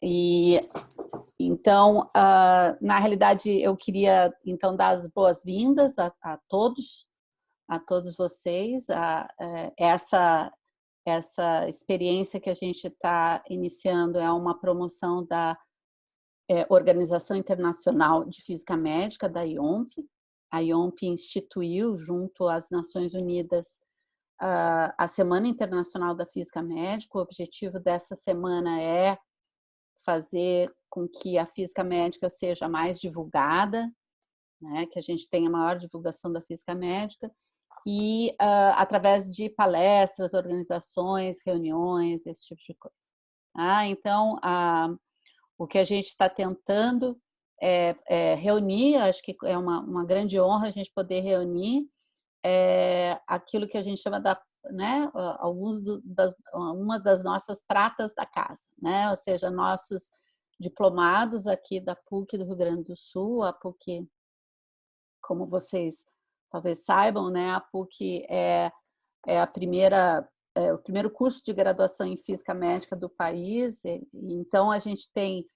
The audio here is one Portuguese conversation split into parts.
E então, na realidade, eu queria então dar as boas-vindas a todos vocês, essa experiência que a gente está iniciando é uma promoção da Organização Internacional de Física Médica, da IOMP. A IOMP instituiu, junto às Nações Unidas, a Semana Internacional da Física Médica. O objetivo dessa semana é fazer com que a física médica seja mais divulgada, né, que a gente tenha maior divulgação da física médica, e através de palestras, organizações, reuniões, esse tipo de coisa. Então, o que a gente está tentando é reunir, acho que é uma grande honra a gente poder reunir aquilo que a gente chama né, uma das nossas pratas da casa, né? Ou seja, nossos diplomados aqui da PUC do Rio Grande do Sul. A PUC, como vocês talvez saibam, né, a PUC é o primeiro curso de graduação em física médica do país. Então a gente tem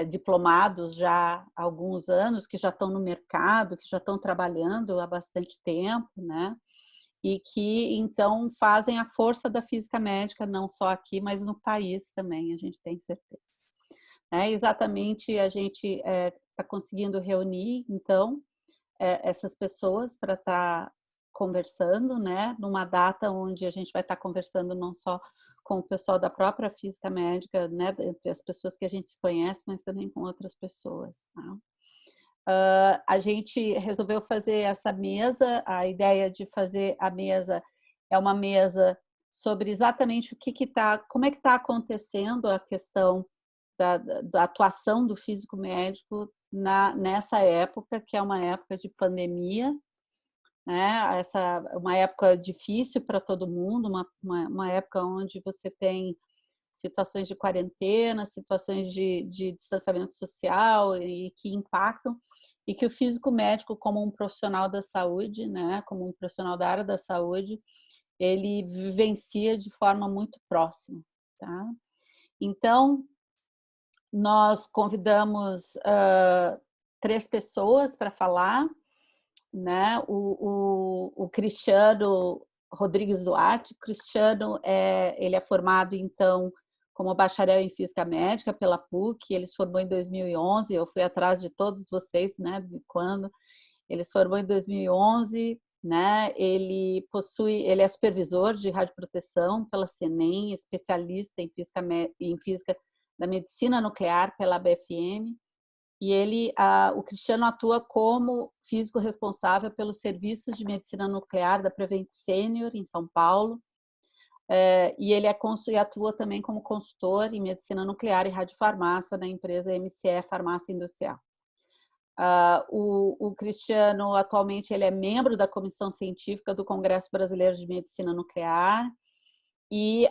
diplomados já há alguns anos que já estão no mercado, que já estão trabalhando há bastante tempo, né? E que então fazem a força da física médica não só aqui, mas no país também, a gente tem certeza. Exatamente, a gente está conseguindo reunir então essas pessoas para estar conversando, né? Numa data onde a gente vai estar conversando não só com o pessoal da própria física médica, né, entre as pessoas que a gente se conhece, mas também com outras pessoas. A gente resolveu fazer essa mesa. A ideia de fazer a mesa é uma mesa sobre exatamente como é que está acontecendo a questão da atuação do físico médico nessa época, que é uma época de pandemia, né? Uma época difícil para todo mundo, uma época onde você tem situações de quarentena, situações de distanciamento social e que impactam, e que o físico médico, como um profissional da saúde, né, como um profissional da área da saúde, ele vivencia de forma muito próxima, tá? Então, nós convidamos 3 pessoas para falar, né? O Cristiano Rodrigues Duarte. Cristiano ele é formado então como bacharel em física médica pela PUC. Ele se formou em 2011. Eu fui atrás de todos vocês, né? De quando ele se formou em 2011, né? Ele é supervisor de radioproteção pela CENEM, especialista em física da medicina nuclear pela BFM. E o Cristiano atua como físico responsável pelos serviços de medicina nuclear da Prevent Senior, em São Paulo. E ele atua também como consultor em medicina nuclear e radiofarmácia na empresa MCE Farmácia Industrial. O Cristiano, atualmente, ele é membro da Comissão Científica do Congresso Brasileiro de Medicina Nuclear, e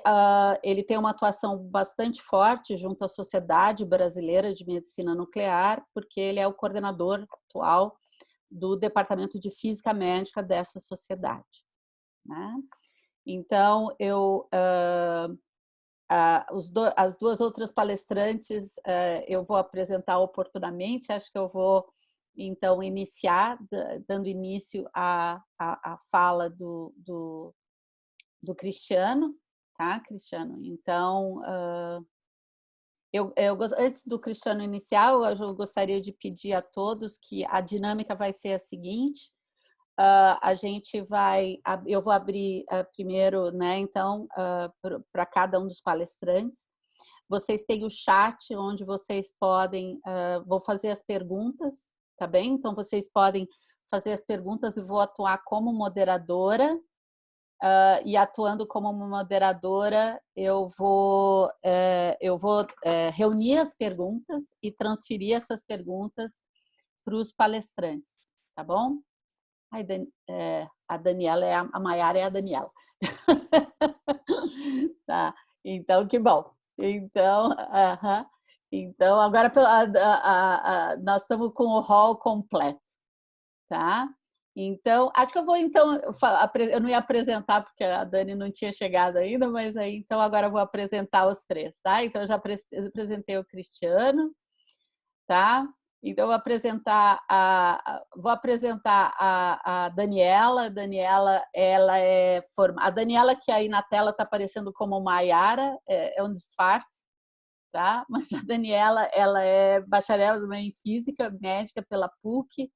ele tem uma atuação bastante forte junto à Sociedade Brasileira de Medicina Nuclear, porque ele é o coordenador atual do Departamento de Física Médica dessa sociedade, né? Então, as 2 outras palestrantes eu vou apresentar oportunamente. Acho que eu vou, então, iniciar, dando início à fala do Cristiano. Tá, Cristiano? Então, antes do Cristiano iniciar, eu gostaria de pedir a todos que a dinâmica vai ser a seguinte: eu vou abrir primeiro, né, então, para cada um dos palestrantes. Vocês têm o chat onde vocês podem, vou fazer as perguntas, tá bem? Então, vocês podem fazer as perguntas e vou atuar como moderadora. E atuando como moderadora, eu vou reunir as perguntas e transferir essas perguntas para os palestrantes, tá bom? A Daniela a Maiara é a Daniela. Tá, então que bom. Então agora nós estamos com o hall completo, tá? Então, acho que eu vou, então, eu não ia apresentar porque a Dani não tinha chegado ainda, mas aí, então, agora eu vou apresentar os três, tá? Então, eu já apresentei o Cristiano, tá? Então, vou apresentar a Daniela. A Daniela, ela é formada. A Daniela, que aí na tela está aparecendo como Maiara, é um disfarce, tá? Mas a Daniela, ela é bacharel em Física Médica pela PUC,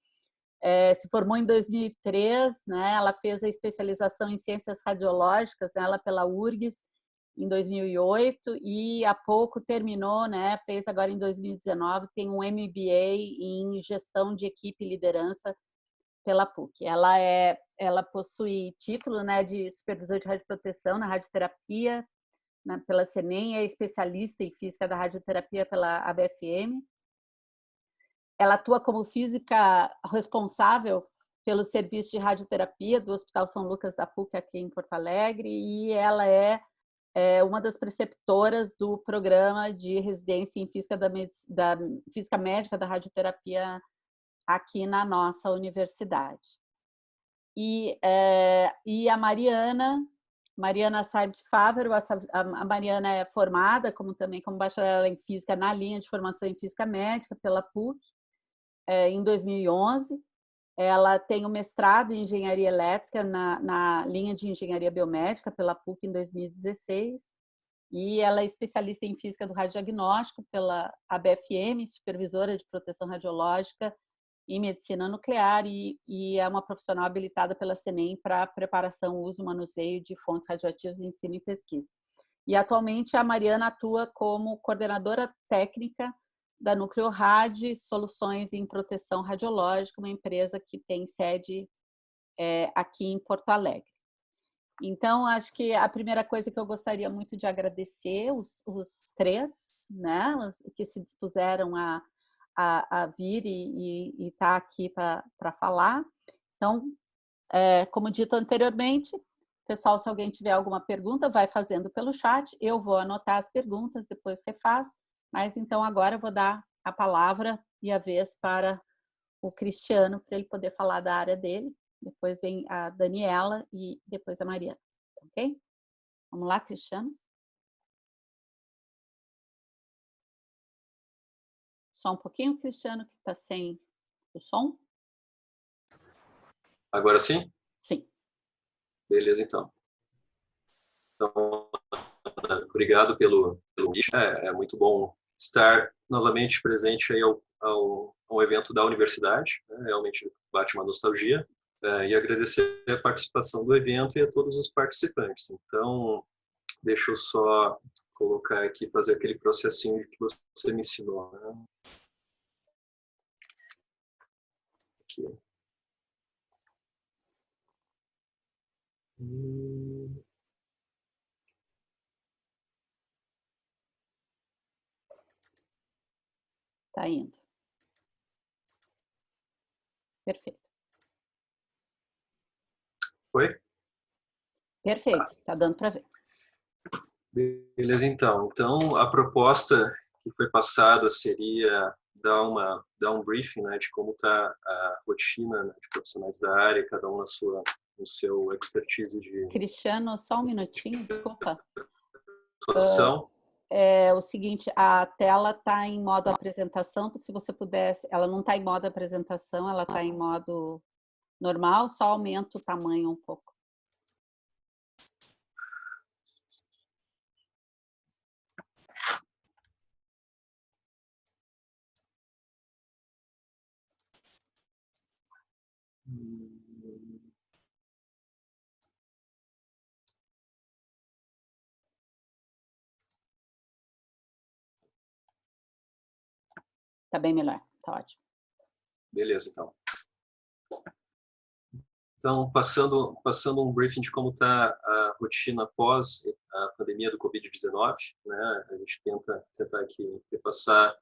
se formou em 2003, né? Ela fez a especialização em Ciências Radiológicas, né? Ela pela URGS, em 2008, e há pouco terminou, né? Fez agora em 2019, tem um MBA em Gestão de Equipe e Liderança pela PUC. Ela possui título, né, de supervisor de radioproteção na radioterapia, né, pela CENEM, é especialista em física da radioterapia pela ABFM. Ela atua como física responsável pelo serviço de radioterapia do Hospital São Lucas da PUC aqui em Porto Alegre, e ela é uma das preceptoras do programa de residência em física da física médica da radioterapia aqui na nossa universidade. E a Mariana Saibt Fávero, a Mariana é formada também como bacharel em física na linha de formação em física médica pela PUC em 2011. Ela tem o mestrado em engenharia elétrica na linha de engenharia biomédica pela PUC em 2016, e ela é especialista em física do radiodiagnóstico pela ABFM, supervisora de proteção radiológica e medicina nuclear, e é uma profissional habilitada pela CENEM para preparação, uso e manuseio de fontes radioativas, ensino e pesquisa. E atualmente a Mariana atua como coordenadora técnica da Núcleo Rad Soluções em Proteção Radiológica, uma empresa que tem sede aqui em Porto Alegre. Então, acho que a primeira coisa que eu gostaria muito de agradecer os três, né, que se dispuseram a vir e estar aqui para falar. Então, como dito anteriormente, pessoal, se alguém tiver alguma pergunta, vai fazendo pelo chat, eu vou anotar as perguntas, depois refaço. Mas então agora eu vou dar a palavra e a vez para o Cristiano, para ele poder falar da área dele. Depois vem a Daniela e depois a Mariana, ok? Vamos lá, Cristiano? Só um pouquinho, Cristiano, que está sem o som. Agora sim? Sim. Beleza, então. Então, obrigado pelo convite. É muito bom estar novamente presente aí ao evento da universidade, né? Realmente bate uma nostalgia, e agradecer a participação do evento e a todos os participantes. Então, deixa eu só colocar aqui, fazer aquele processinho que você me ensinou, né? Aqui. Está indo. Perfeito. Foi? Perfeito, está dando para ver. Beleza, então. Então, a proposta que foi passada seria dar um briefing, né, de como está a rotina, né, de profissionais da área, cada um no seu expertise de Cristiano, só um minutinho, desculpa. atuação. É o seguinte, a tela está em modo apresentação, se você pudesse, ela não está em modo apresentação, ela está em modo normal, só aumenta o tamanho um pouco. Está bem melhor, está ótimo. Beleza, então. Então, passando um briefing de como está a rotina após a pandemia do Covid-19, né? A gente tentar aqui repassar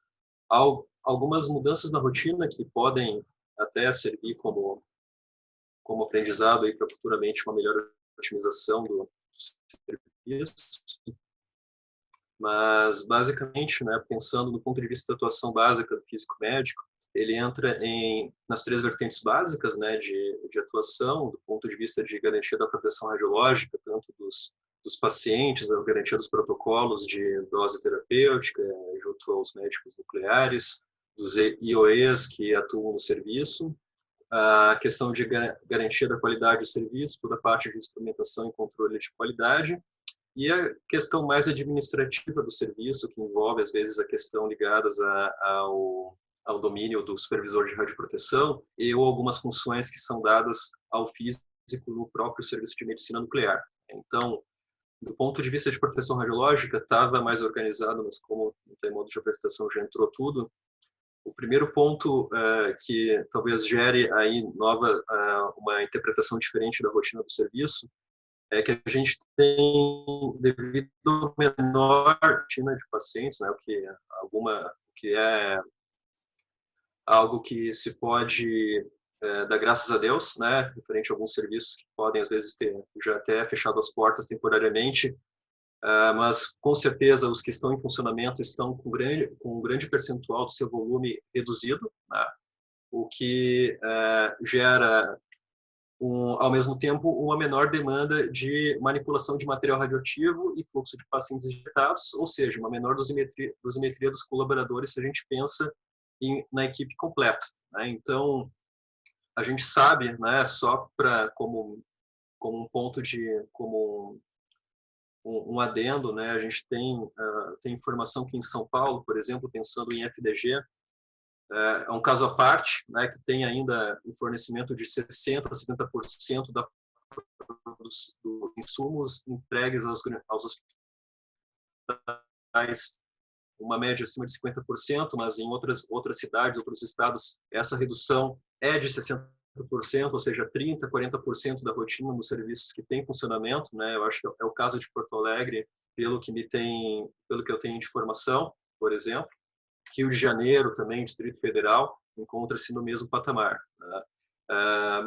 algumas mudanças na rotina que podem até servir como aprendizado aí para futuramente uma melhor otimização do serviço. Mas, basicamente, né, pensando no ponto de vista da atuação básica do físico médico, ele entra nas 3 vertentes básicas, né, de atuação, do ponto de vista de garantia da proteção radiológica, tanto dos pacientes, a garantia dos protocolos de dose terapêutica, junto aos médicos nucleares, dos IOEs que atuam no serviço, a questão de garantia da qualidade do serviço, toda a parte de instrumentação e controle de qualidade, e a questão mais administrativa do serviço, que envolve, às vezes, a questão ligadas ao domínio do supervisor de radioproteção ou algumas funções que são dadas ao físico no próprio serviço de medicina nuclear. Então, do ponto de vista de proteção radiológica, estava mais organizado, mas como no tem modo de apresentação já entrou tudo, o primeiro ponto que talvez gere aí uma interpretação diferente da rotina do serviço é que a gente tem, devido à menor rotina de pacientes, né, o que é algo que se pode dar graças a Deus, né, referente a alguns serviços que podem às vezes ter já até fechado as portas temporariamente, mas com certeza os que estão em funcionamento estão com um grande percentual do seu volume reduzido, né? O que gera, ao mesmo tempo, uma menor demanda de manipulação de material radioativo e fluxo de pacientes injetados, ou seja, uma menor dosimetria dos colaboradores se a gente pensa na equipe completa, né? Então, a gente sabe, né, só como um ponto como um adendo, né? A gente tem informação que em São Paulo, por exemplo, pensando em FDG, é um caso à parte, né? Que tem ainda um fornecimento de 60% a 70% dos insumos entregues aos hospitais, uma média acima de 50%, mas em outras cidades, outros estados, essa redução é de 60%, ou seja, 30%, 40% da rotina dos serviços que tem funcionamento, né? Eu acho que é o caso de Porto Alegre, pelo que eu tenho de informação, por exemplo. Rio de Janeiro também, Distrito Federal, encontra-se no mesmo patamar, né?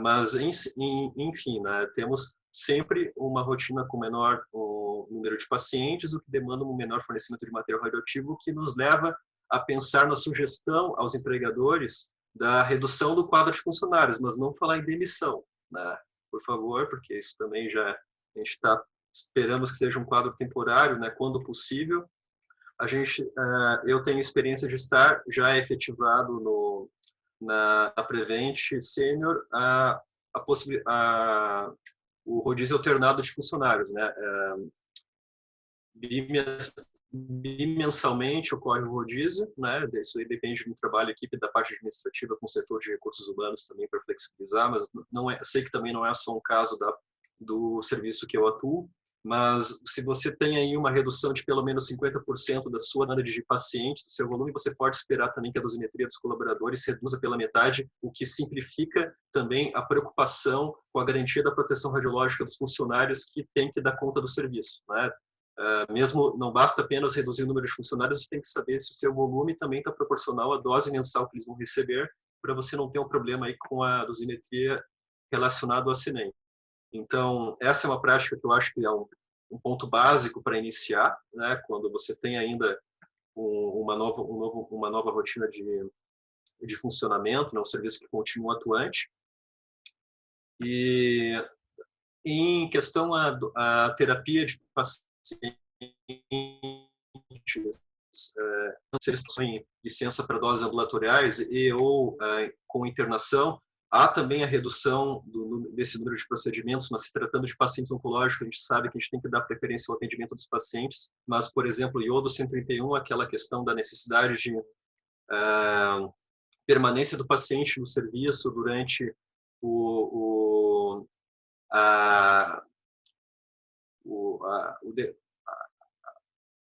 Mas, enfim, né? Temos sempre uma rotina com menor número de pacientes, o que demanda um menor fornecimento de material radioativo, o que nos leva a pensar na sugestão aos empregadores da redução do quadro de funcionários, mas não falar em demissão, né? Por favor, porque isso também a gente esperamos que seja um quadro temporário, né? Quando possível. Eu tenho experiência de estar já efetivado na Prevent Senior o rodízio alternado de funcionários, né? Bimensalmente ocorre o rodízio, né? Isso aí depende do trabalho equipe da parte administrativa com o setor de recursos humanos também para flexibilizar, mas sei que também não é só um caso do serviço que eu atuo, mas se você tem aí uma redução de pelo menos 50% da sua demanda de pacientes, do seu volume, você pode esperar também que a dosimetria dos colaboradores se reduza pela metade, o que simplifica também a preocupação com a garantia da proteção radiológica dos funcionários que têm que dar conta do serviço, né? Mesmo não basta apenas reduzir o número de funcionários, você tem que saber se o seu volume também está proporcional à dose mensal que eles vão receber, para você não ter um problema aí com a dosimetria relacionada ao CINEM. Então, essa é uma prática que eu acho que é um ponto básico para iniciar, né, quando você tem ainda uma nova rotina de funcionamento, né, um serviço que continua atuante. E em questão a terapia de pacientes, se eles possuem licença para doses ambulatoriais ou com internação, há também a redução desse número de procedimentos, mas se tratando de pacientes oncológicos, a gente sabe que a gente tem que dar preferência ao atendimento dos pacientes, mas, por exemplo, iodo 131, aquela questão da necessidade de permanência do paciente no serviço durante o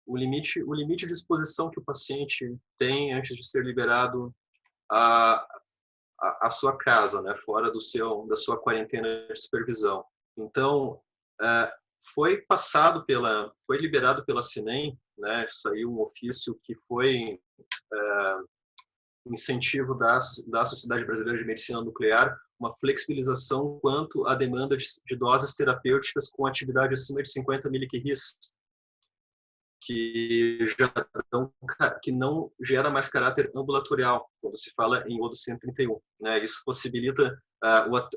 limite de exposição que o paciente tem antes de ser liberado a sua casa, né, fora da sua quarentena de supervisão. Então, foi liberado pela CINEM, né, saiu um ofício que foi incentivo da Sociedade Brasileira de Medicina Nuclear, uma flexibilização quanto à demanda de doses terapêuticas com atividade acima de 50 miliquirris, que não gera mais caráter ambulatorial, quando se fala em iodo 131. Né? Isso possibilita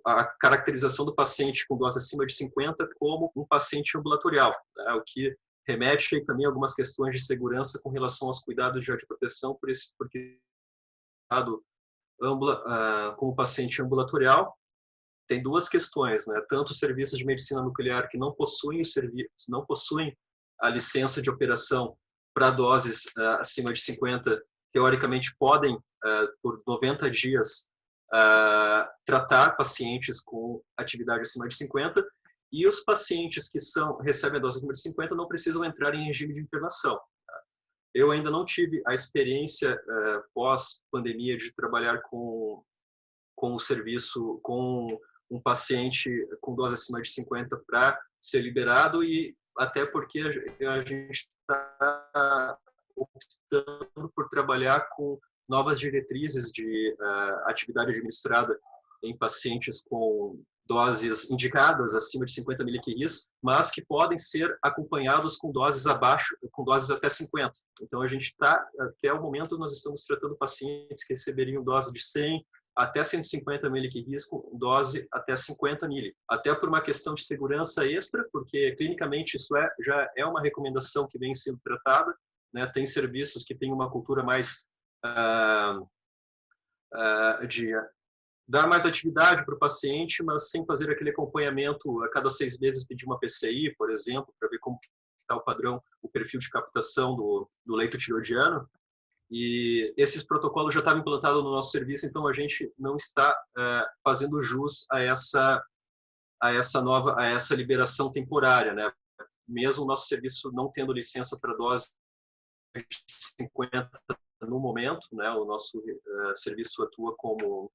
a caracterização do paciente com dose acima de 50 como um paciente ambulatorial, né? O que remete aí também a algumas questões de segurança com relação aos cuidados de radioproteção, porque como paciente ambulatorial, tem duas questões, né? Tanto os serviços de medicina nuclear que não possuem a licença de operação para doses acima de 50, teoricamente podem, por 90 dias, tratar pacientes com atividade acima de 50, e os pacientes que recebem a dose acima de 50 não precisam entrar em regime de internação. Eu ainda não tive a experiência pós-pandemia de trabalhar com o serviço, com um paciente com dose acima de 50 para ser liberado, e até porque a gente está optando por trabalhar com novas diretrizes de atividade administrada em pacientes com doses indicadas acima de 50 mg/kg, mas que podem ser acompanhados com doses abaixo, com doses até 50. Então a gente está, até o momento, nós estamos tratando pacientes que receberiam dose de 100 até 150 mg/kg, com dose até 50 mg. Até por uma questão de segurança extra, porque clinicamente isso já é uma recomendação que vem sendo tratada, né? Tem serviços que têm uma cultura mais de dar mais atividade para o paciente, mas sem fazer aquele acompanhamento a cada 6 meses, pedir uma PCI, por exemplo, para ver como está o padrão, o perfil de captação do leito tiroidiano. E esses protocolos já estavam implantados no nosso serviço, então a gente não está fazendo jus a essa liberação temporária, né? Mesmo o nosso serviço não tendo licença para dose de 50 no momento, né? O nosso serviço atua como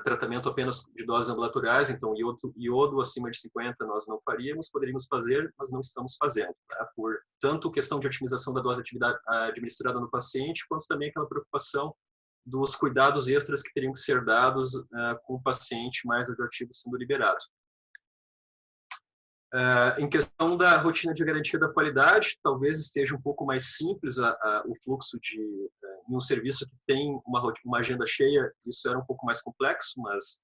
tratamento apenas de doses ambulatoriais, então iodo acima de 50 nós não faríamos, poderíamos fazer, mas não estamos fazendo, tá? Por tanto questão de otimização da dose de atividade administrada no paciente, quanto também aquela preocupação dos cuidados extras que teriam que ser dados com o paciente mais radioativo sendo liberado. Em questão da rotina de garantia da qualidade, talvez esteja um pouco mais simples o fluxo em um serviço que tem uma agenda cheia. Isso era um pouco mais complexo, mas,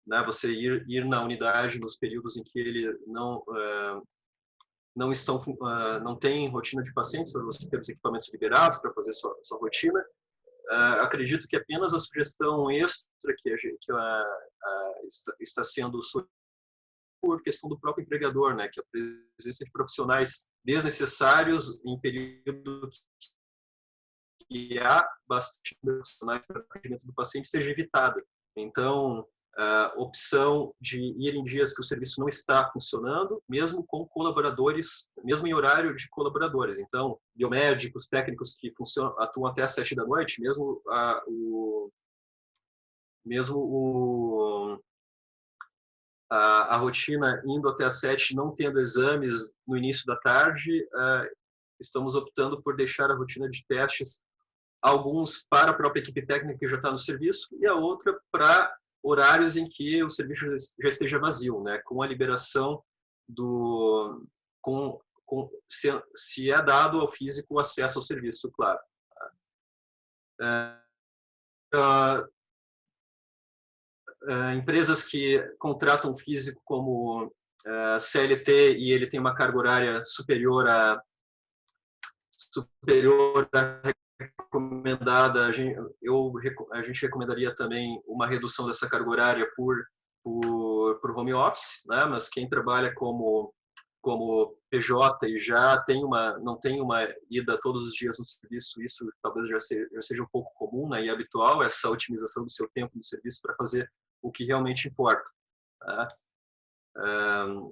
né, você ir na unidade nos períodos em que ele não tem rotina de pacientes, para você ter os equipamentos liberados para fazer sua rotina. Acredito que apenas a sugestão extra que está sendo por questão do próprio empregador, né, que a presença de profissionais desnecessários em período que há bastante profissionais para o atendimento do paciente seja evitada. Então, a opção de ir em dias que o serviço não está funcionando, mesmo com colaboradores, mesmo em horário de colaboradores. Então, biomédicos, técnicos que atuam até às 7 da noite, mesmo a rotina indo até às 7, não tendo exames no início da tarde, estamos optando por deixar a rotina de testes, alguns para a própria equipe técnica que já está no serviço, e a outra para horários em que o serviço já esteja vazio, né? Com a liberação se é dado ao físico o acesso ao serviço, claro. Empresas que contratam físico como CLT e ele tem uma carga horária superior à recomendada, a gente recomendaria também uma redução dessa carga horária por home office, né? Mas quem trabalha como PJ e não tem uma ida todos os dias no serviço, isso talvez já seja um pouco comum, né, e habitual, essa otimização do seu tempo no serviço para fazer o que realmente importa. Tá?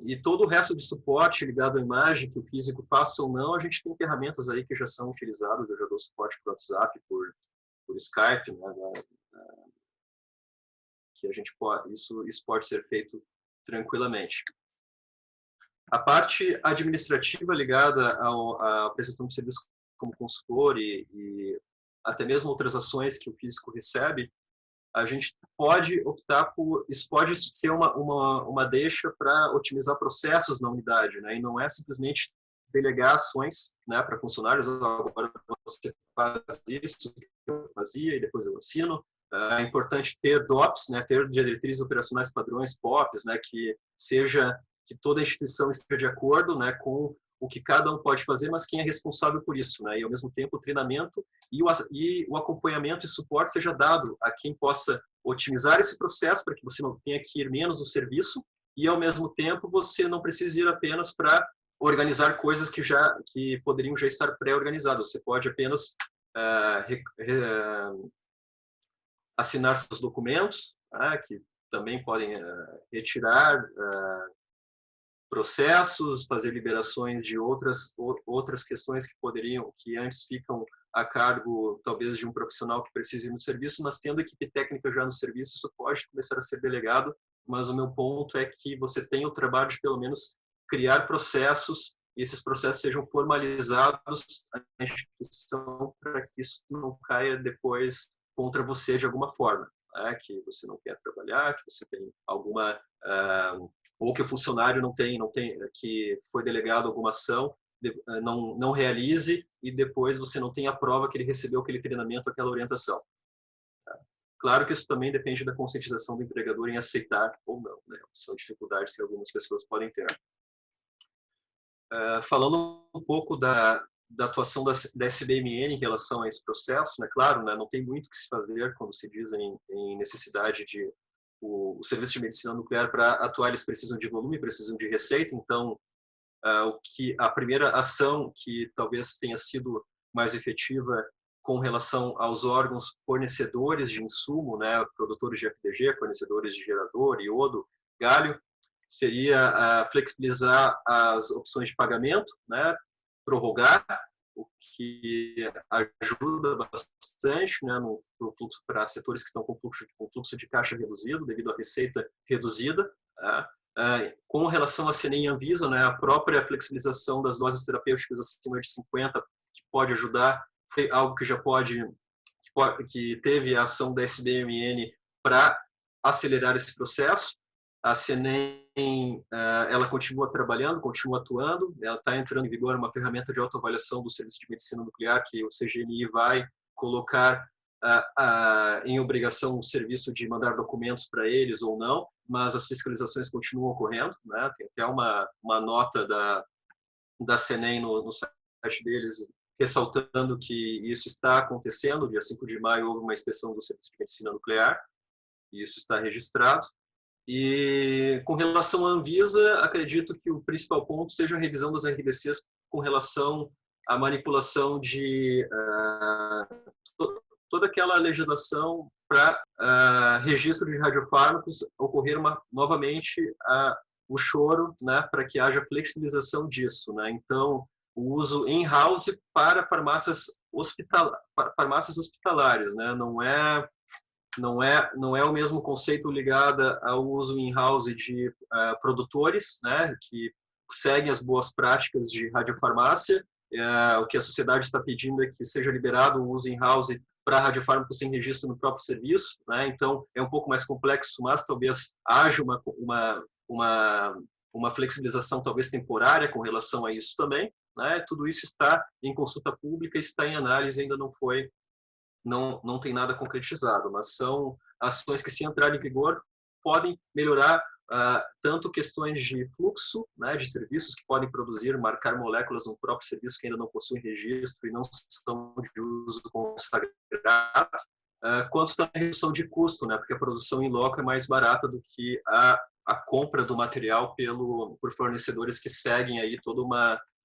E todo o resto de suporte ligado à imagem, que o físico faça ou não, a gente tem ferramentas aí que já são utilizadas. Eu já dou suporte por WhatsApp, por Skype, né, que a gente isso pode ser feito tranquilamente. A parte administrativa ligada à prestação de serviço como consultor e até mesmo outras ações que o físico recebe, a gente pode optar por... Isso pode ser uma deixa para otimizar processos na unidade, né? E não é simplesmente delegar ações, né, para funcionários. Agora você faz isso, eu fazia, e depois eu ensino. É importante ter DOPs, né, ter diretrizes operacionais padrões, POPs, né, que toda instituição esteja de acordo, né, com o que cada um pode fazer, mas quem é responsável por isso, né, e ao mesmo tempo o treinamento e o acompanhamento e suporte seja dado a quem possa otimizar esse processo para que você não tenha que ir menos no serviço e ao mesmo tempo você não precise ir apenas para organizar coisas que poderiam já estar pré-organizadas. Você pode apenas assinar seus documentos, que também podem retirar processos, fazer liberações de outras questões que antes ficam a cargo, talvez, de um profissional que precise ir no serviço, mas tendo equipe técnica já no serviço, isso pode começar a ser delegado, mas o meu ponto é que você tenha o trabalho de, pelo menos, criar processos e esses processos sejam formalizados na instituição para que isso não caia depois contra você de alguma forma, né? Que você não quer trabalhar, que você tem alguma ou que o funcionário não tem que foi delegado alguma ação, não realize e depois você não tem a prova que ele recebeu aquele treinamento, aquela orientação. Claro que isso também depende da conscientização do empregador em aceitar ou não, né? São dificuldades que algumas pessoas podem ter. Falando um pouco da atuação da SBMN em relação a esse processo, né? Claro, né, não tem muito o que se fazer quando se diz em necessidade de o serviço de medicina nuclear. Para atuar eles precisam de volume, precisam de receita, então a primeira ação que talvez tenha sido mais efetiva com relação aos órgãos fornecedores de insumo, né, produtores de FDG, fornecedores de gerador, iodo, galho, seria flexibilizar as opções de pagamento, né, prorrogar, o que ajuda bastante, né, no fluxo para setores que estão com fluxo de caixa reduzido devido à receita reduzida. Com relação à CNEM e Anvisa, né, a própria flexibilização das doses terapêuticas acima de 50, que pode ajudar, foi algo que que teve a ação da SBMN para acelerar esse processo. A CNEM, ela continua trabalhando, continua atuando, ela está entrando em vigor uma ferramenta de autoavaliação do Serviço de Medicina Nuclear, que o CGNI vai colocar em obrigação o serviço de mandar documentos para eles ou não, mas as fiscalizações continuam ocorrendo, né? Tem até uma nota da CNEM no site deles ressaltando que isso está acontecendo. Dia 5 de maio houve uma inspeção do Serviço de Medicina Nuclear, e isso está registrado. E com relação à Anvisa, acredito que o principal ponto seja a revisão das RDCs com relação à manipulação de toda aquela legislação para registro de radiofármacos ocorrer novamente o choro, né, para que haja flexibilização disso, né? Então, o uso in-house para farmácias hospitalares, né? Não é o mesmo conceito ligado ao uso in-house de produtores, né, que seguem as boas práticas de radiofarmácia. O que a sociedade está pedindo é que seja liberado o uso in-house para radiofármacos sem registro no próprio serviço, né? Então é um pouco mais complexo, mas talvez haja uma flexibilização talvez temporária com relação a isso também, né? Tudo isso está em consulta pública, está em análise, ainda não tem nada concretizado, mas são ações que, se entrarem em vigor, podem melhorar tanto questões de fluxo, né, de serviços que podem marcar moléculas no próprio serviço que ainda não possuem registro e não são de uso consagrado, quanto também redução de custo, né, porque a produção em loco é mais barata do que a compra do material por fornecedores que seguem aí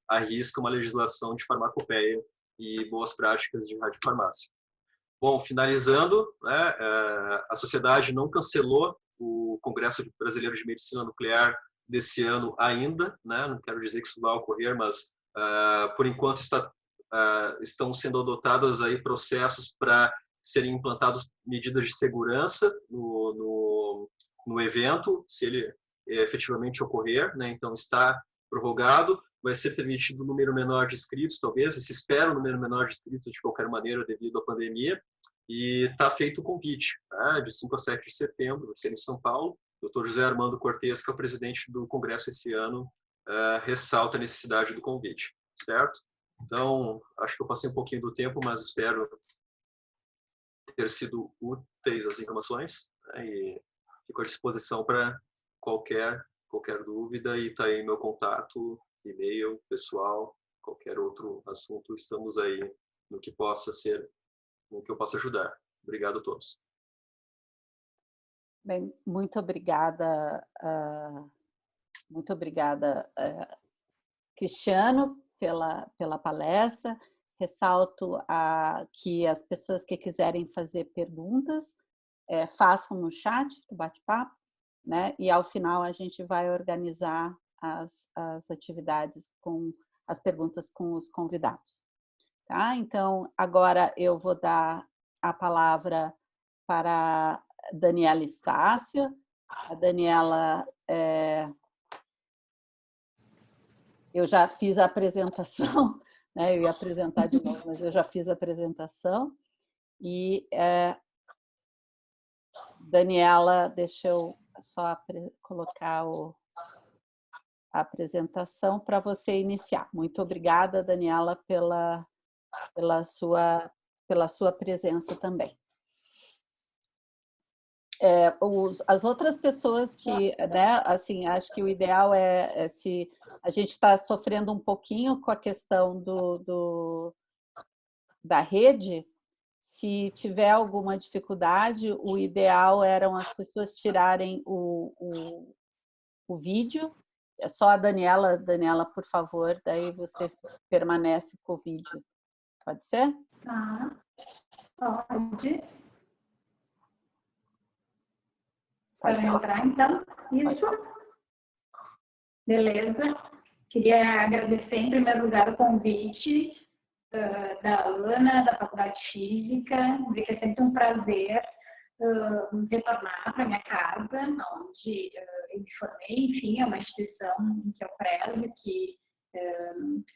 à risca uma legislação de farmacopeia e boas práticas de radiofarmácia. Bom, finalizando, né, a sociedade não cancelou o Congresso Brasileiro de Medicina Nuclear desse ano ainda, né? Não quero dizer que isso vai ocorrer, mas por enquanto estão sendo adotados aí processos para serem implantadas medidas de segurança no evento, se ele efetivamente ocorrer, né? Então está prorrogado. Vai ser permitido um número menor de inscritos, talvez, se espera um número menor de inscritos de qualquer maneira devido à pandemia, e está feito o convite, né, de 5 a 7 de setembro, vai ser em São Paulo. Dr. José Armando Cortes, que é o presidente do Congresso esse ano, ressalta a necessidade do convite, certo? Então, acho que eu passei um pouquinho do tempo, mas espero ter sido úteis as informações, né, e fico à disposição para qualquer dúvida, e está aí meu contato, e-mail, pessoal, qualquer outro assunto, estamos aí no que possa ser, no que eu possa ajudar. Obrigado a todos. Bem, muito obrigada, Cristiano, pela palestra. Ressalto que as pessoas que quiserem fazer perguntas, façam no chat do bate-papo, né? E ao final a gente vai organizar as atividades com as perguntas com os convidados. Tá? Então, agora eu vou dar a palavra para Daniela Estácio. A Daniela, eu já fiz a apresentação, né? Eu ia apresentar de novo, mas eu já fiz a apresentação. E, Daniela, deixa eu só colocar a apresentação para você iniciar. Muito obrigada, Daniela, pela sua presença também. As outras pessoas que, né, assim, acho que o ideal é se a gente está sofrendo um pouquinho com a questão da rede, se tiver alguma dificuldade, o ideal eram as pessoas tirarem o vídeo. É só a Daniela, por favor, daí você permanece com o vídeo. Pode ser? Tá, pode. Espero entrar, então. Isso. Beleza. Queria agradecer, em primeiro lugar, o convite da Ana, da Faculdade de Física, dizer que é sempre um prazer retornar para minha casa, onde eu me formei. Enfim, é uma instituição que eu prezo, que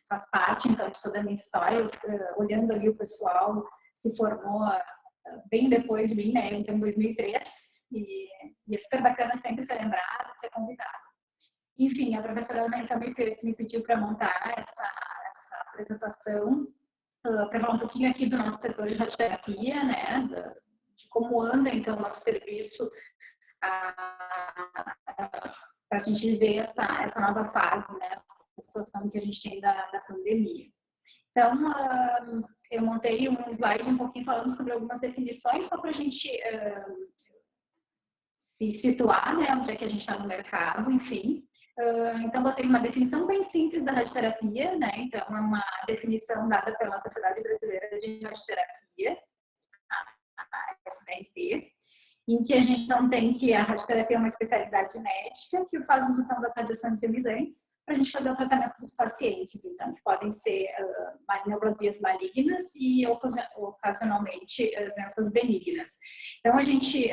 faz parte, então, de toda a minha história. Olhando ali, o pessoal se formou bem depois de mim, né? Então, em 2003. E é super bacana sempre ser lembrada, ser convidada. Enfim, a professora Ana então me pediu para montar essa apresentação, para falar um pouquinho aqui do nosso setor de radioterapia, né, de como anda então o nosso serviço para a gente ver essa nova fase, né, essa situação que a gente tem da pandemia. Então, eu montei um slide um pouquinho falando sobre algumas definições, só para a gente se situar, né, onde é que a gente está no mercado, enfim. Então, eu tenho uma definição bem simples da radioterapia, né? Então, é uma definição dada pela Sociedade Brasileira de Radioterapia, a SBRT, em que a gente não tem que a radioterapia é uma especialidade médica que faz uso então das radiações ionizantes para a gente fazer o tratamento dos pacientes, então, que podem ser neoplasias malignas e ocasionalmente doenças benignas. Então, a gente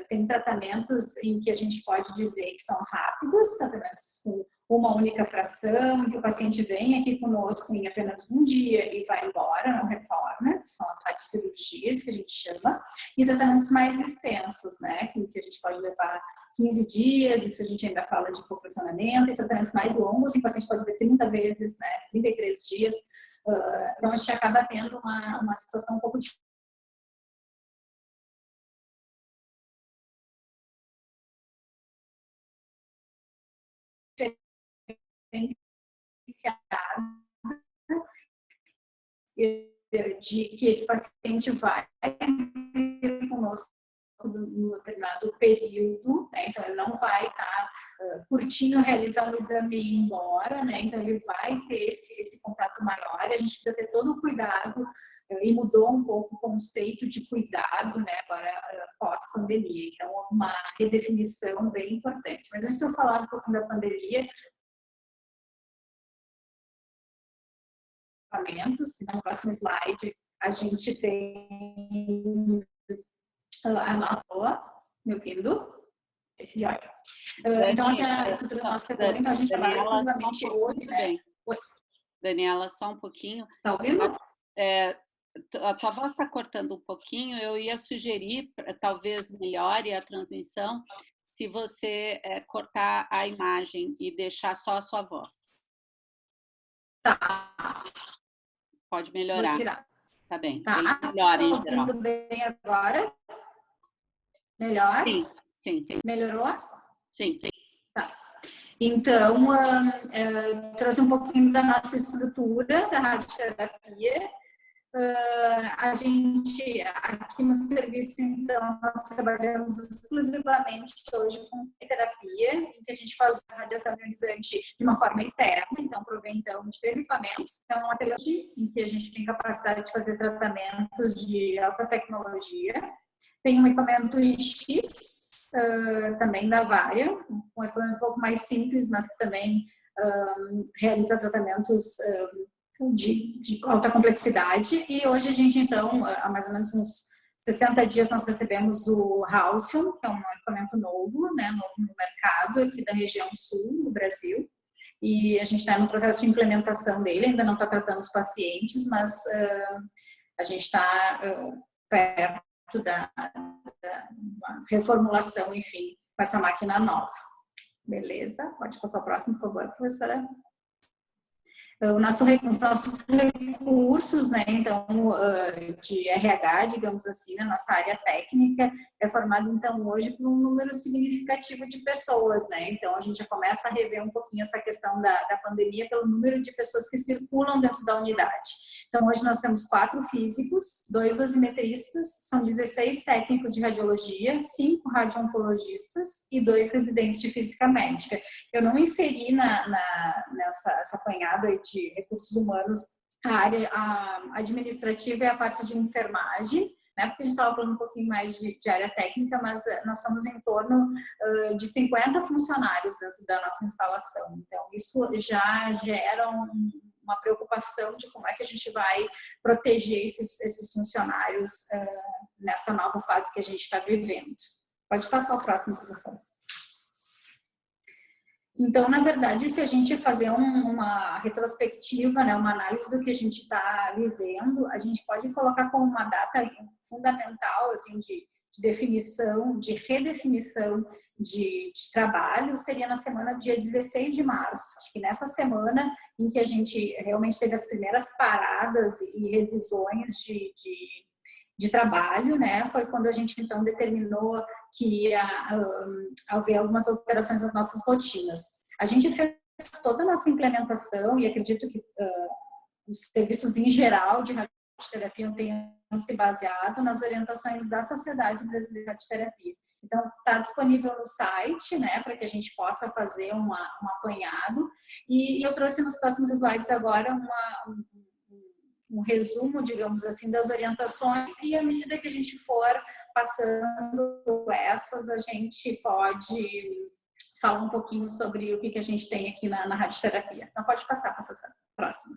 tem tratamentos em que a gente pode dizer que são rápidos, tratamentos com uma única fração, em que o paciente vem aqui conosco em apenas um dia e vai embora, não retorna, que são as radiocirurgias que a gente chama, e tratamentos mais extensos, né, que a gente pode levar 15 dias, isso a gente ainda fala de hipofuncionamento, e tratamentos mais longos, em que o paciente pode ver 30 vezes, né, 33 dias, então a gente acaba tendo uma situação um pouco diferente. De que esse paciente vai conosco num determinado período, né? Então ele não vai estar curtindo realizar o exame e ir embora, né? Então ele vai ter esse contato maior, a gente precisa ter todo o cuidado, e mudou um pouco o conceito de cuidado, né? Agora pós-pandemia, então houve uma redefinição bem importante. Mas antes de eu falar um pouquinho da pandemia, no próximo slide a gente tem a nossa, me ouvindo? Então, a estrutura do nosso setor, então a gente trabalha exclusivamente hoje, né? Daniela, só um pouquinho. Tá ouvindo? A tua voz está cortando um pouquinho, eu ia sugerir, talvez melhore a transmissão, se você cortar a imagem e deixar só a sua voz. Tá. Pode melhorar. Vou tirar. Tá bem. Tá. Ele melhora em Tô geral. ouvindo bem agora? Melhor? Sim. Melhorou? Sim. Tá. Então, trouxe um pouquinho da nossa estrutura da radioterapia. A gente, aqui no serviço, então, nós trabalhamos exclusivamente hoje com terapia, em que a gente faz a radiação ionizante de uma forma externa, então provém então, de 3 equipamentos. Então, uma celulite, em que a gente tem capacidade de fazer tratamentos de alta tecnologia. Tem um equipamento X, também da Varia, um equipamento um pouco mais simples, mas que também realiza tratamentos de alta complexidade. E hoje a gente, então, há mais ou menos uns 60 dias, nós recebemos o Halcyon, que é um equipamento novo, né, novo no mercado aqui da região sul do Brasil. E a gente está no processo de implementação dele, ainda não está tratando os pacientes, mas a gente está perto da reformulação, enfim, com essa máquina nova. Beleza? Pode passar o próximo, por favor, professora. Os nossos recursos, né, então, de RH, digamos assim, na nossa área técnica, é formado, então, hoje por um número significativo de pessoas, né, então a gente já começa a rever um pouquinho essa questão da pandemia pelo número de pessoas que circulam dentro da unidade. Então, hoje nós temos 4 físicos, 2 dosimetristas, são 16 técnicos de radiologia, 5 radio-oncologistas e 2 residentes de física médica. Eu não inseri nessa apanhada aí de recursos humanos a área administrativa e a parte de enfermagem, né, porque a gente estava falando um pouquinho mais de área técnica, mas nós somos em torno de 50 funcionários dentro da nossa instalação. Então, isso já gera uma preocupação de como é que a gente vai proteger esses funcionários nessa nova fase que a gente está vivendo. Pode passar o próximo, professor. Então, na verdade, se a gente fazer uma retrospectiva, né, uma análise do que a gente está vivendo, a gente pode colocar como uma data fundamental, assim, de definição, de redefinição de trabalho, seria na semana dia 16 de março. Acho que nessa semana em que a gente realmente teve as primeiras paradas e revisões de trabalho, né, foi quando a gente, então, determinou que ia haver algumas alterações nas nossas rotinas. A gente fez toda a nossa implementação e acredito que os serviços em geral de radioterapia tenham se baseado nas orientações da Sociedade Brasileira de Radioterapia. Então, está disponível no site, né, para que a gente possa fazer um apanhado. E eu trouxe nos próximos slides agora um resumo, digamos assim, das orientações, e à medida que a gente for passando essas, a gente pode falar um pouquinho sobre o que a gente tem aqui na radioterapia. Então, pode passar, professora. Próximo.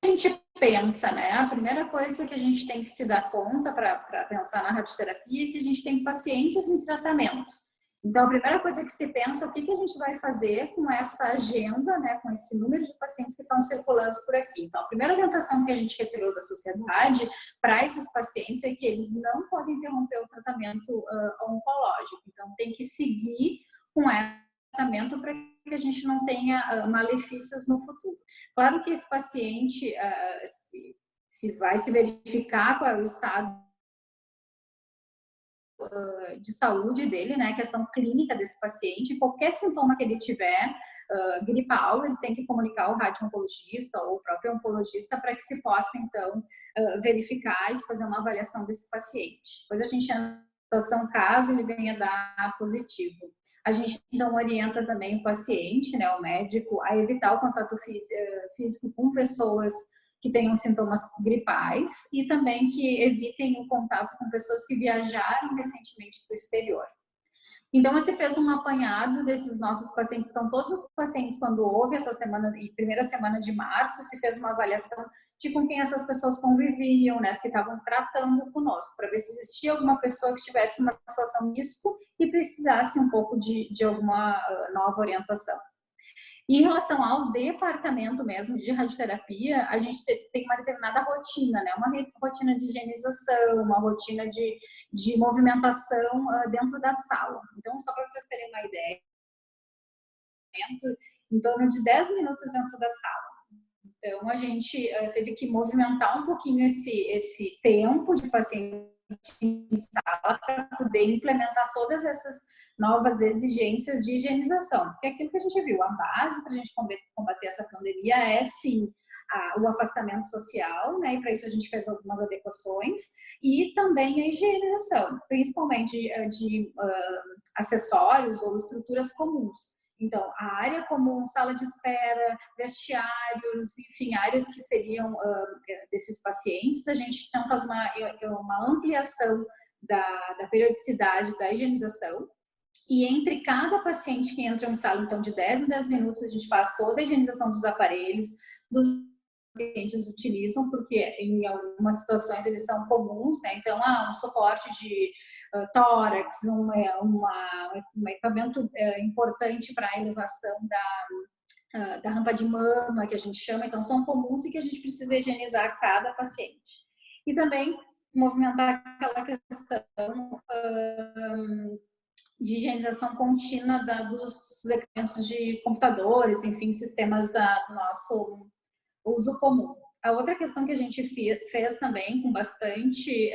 A gente pensa, né? A primeira coisa que a gente tem que se dar conta para pensar na radioterapia é que a gente tem pacientes em tratamento. Então, a primeira coisa que se pensa é o que a gente vai fazer com essa agenda, né, com esse número de pacientes que estão circulando por aqui. Então, a primeira orientação que a gente recebeu da sociedade para esses pacientes é que eles não podem interromper o tratamento oncológico. Então, tem que seguir com esse tratamento para que a gente não tenha malefícios no futuro. Claro que esse paciente, se vai se verificar qual é o estado de saúde dele, né, a questão clínica desse paciente, qualquer sintoma que ele tiver gripal, ele tem que comunicar ao radio-oncologista ou o próprio oncologista para que se possa, então, verificar e fazer uma avaliação desse paciente. Depois a gente entra na situação caso ele venha dar positivo. A gente, então, orienta também o paciente, né, o médico, a evitar o contato físico com pessoas que tenham sintomas gripais e também que evitem o contato com pessoas que viajaram recentemente para o exterior. Então, você fez um apanhado desses nossos pacientes. Então, todos os pacientes, quando houve essa semana, primeira semana de março, se fez uma avaliação de com quem essas pessoas conviviam, né, que estavam tratando conosco, para ver se existia alguma pessoa que estivesse numa situação de risco e precisasse um pouco de alguma nova orientação. E em relação ao departamento mesmo de radioterapia, a gente tem uma determinada rotina, né? Uma rotina de higienização, uma rotina de movimentação dentro da sala. Então, só para vocês terem uma ideia, em torno de 10 minutos dentro da sala. Então, a gente teve que movimentar um pouquinho esse tempo de paciente em sala para poder implementar todas essas novas exigências de higienização. Porque aquilo que a gente viu, a base para a gente combater essa pandemia é, sim, o afastamento social, né? E para isso a gente fez algumas adequações, e também a higienização, principalmente de acessórios ou estruturas comuns. Então, a área comum, sala de espera, vestiários, enfim, áreas que seriam desses pacientes, a gente então faz uma ampliação da periodicidade da higienização. E entre cada paciente que entra em sala, então, de 10 em 10 minutos, a gente faz toda a higienização dos aparelhos, dos pacientes utilizam, porque em algumas situações eles são comuns, né? Então, um suporte de tórax, um equipamento importante para a elevação da rampa de mama, que a gente chama, então são comuns e que a gente precisa higienizar cada paciente. E também movimentar aquela questão de higienização contínua dos equipamentos de computadores, enfim, sistemas do nosso uso comum. A outra questão que a gente fez também com bastante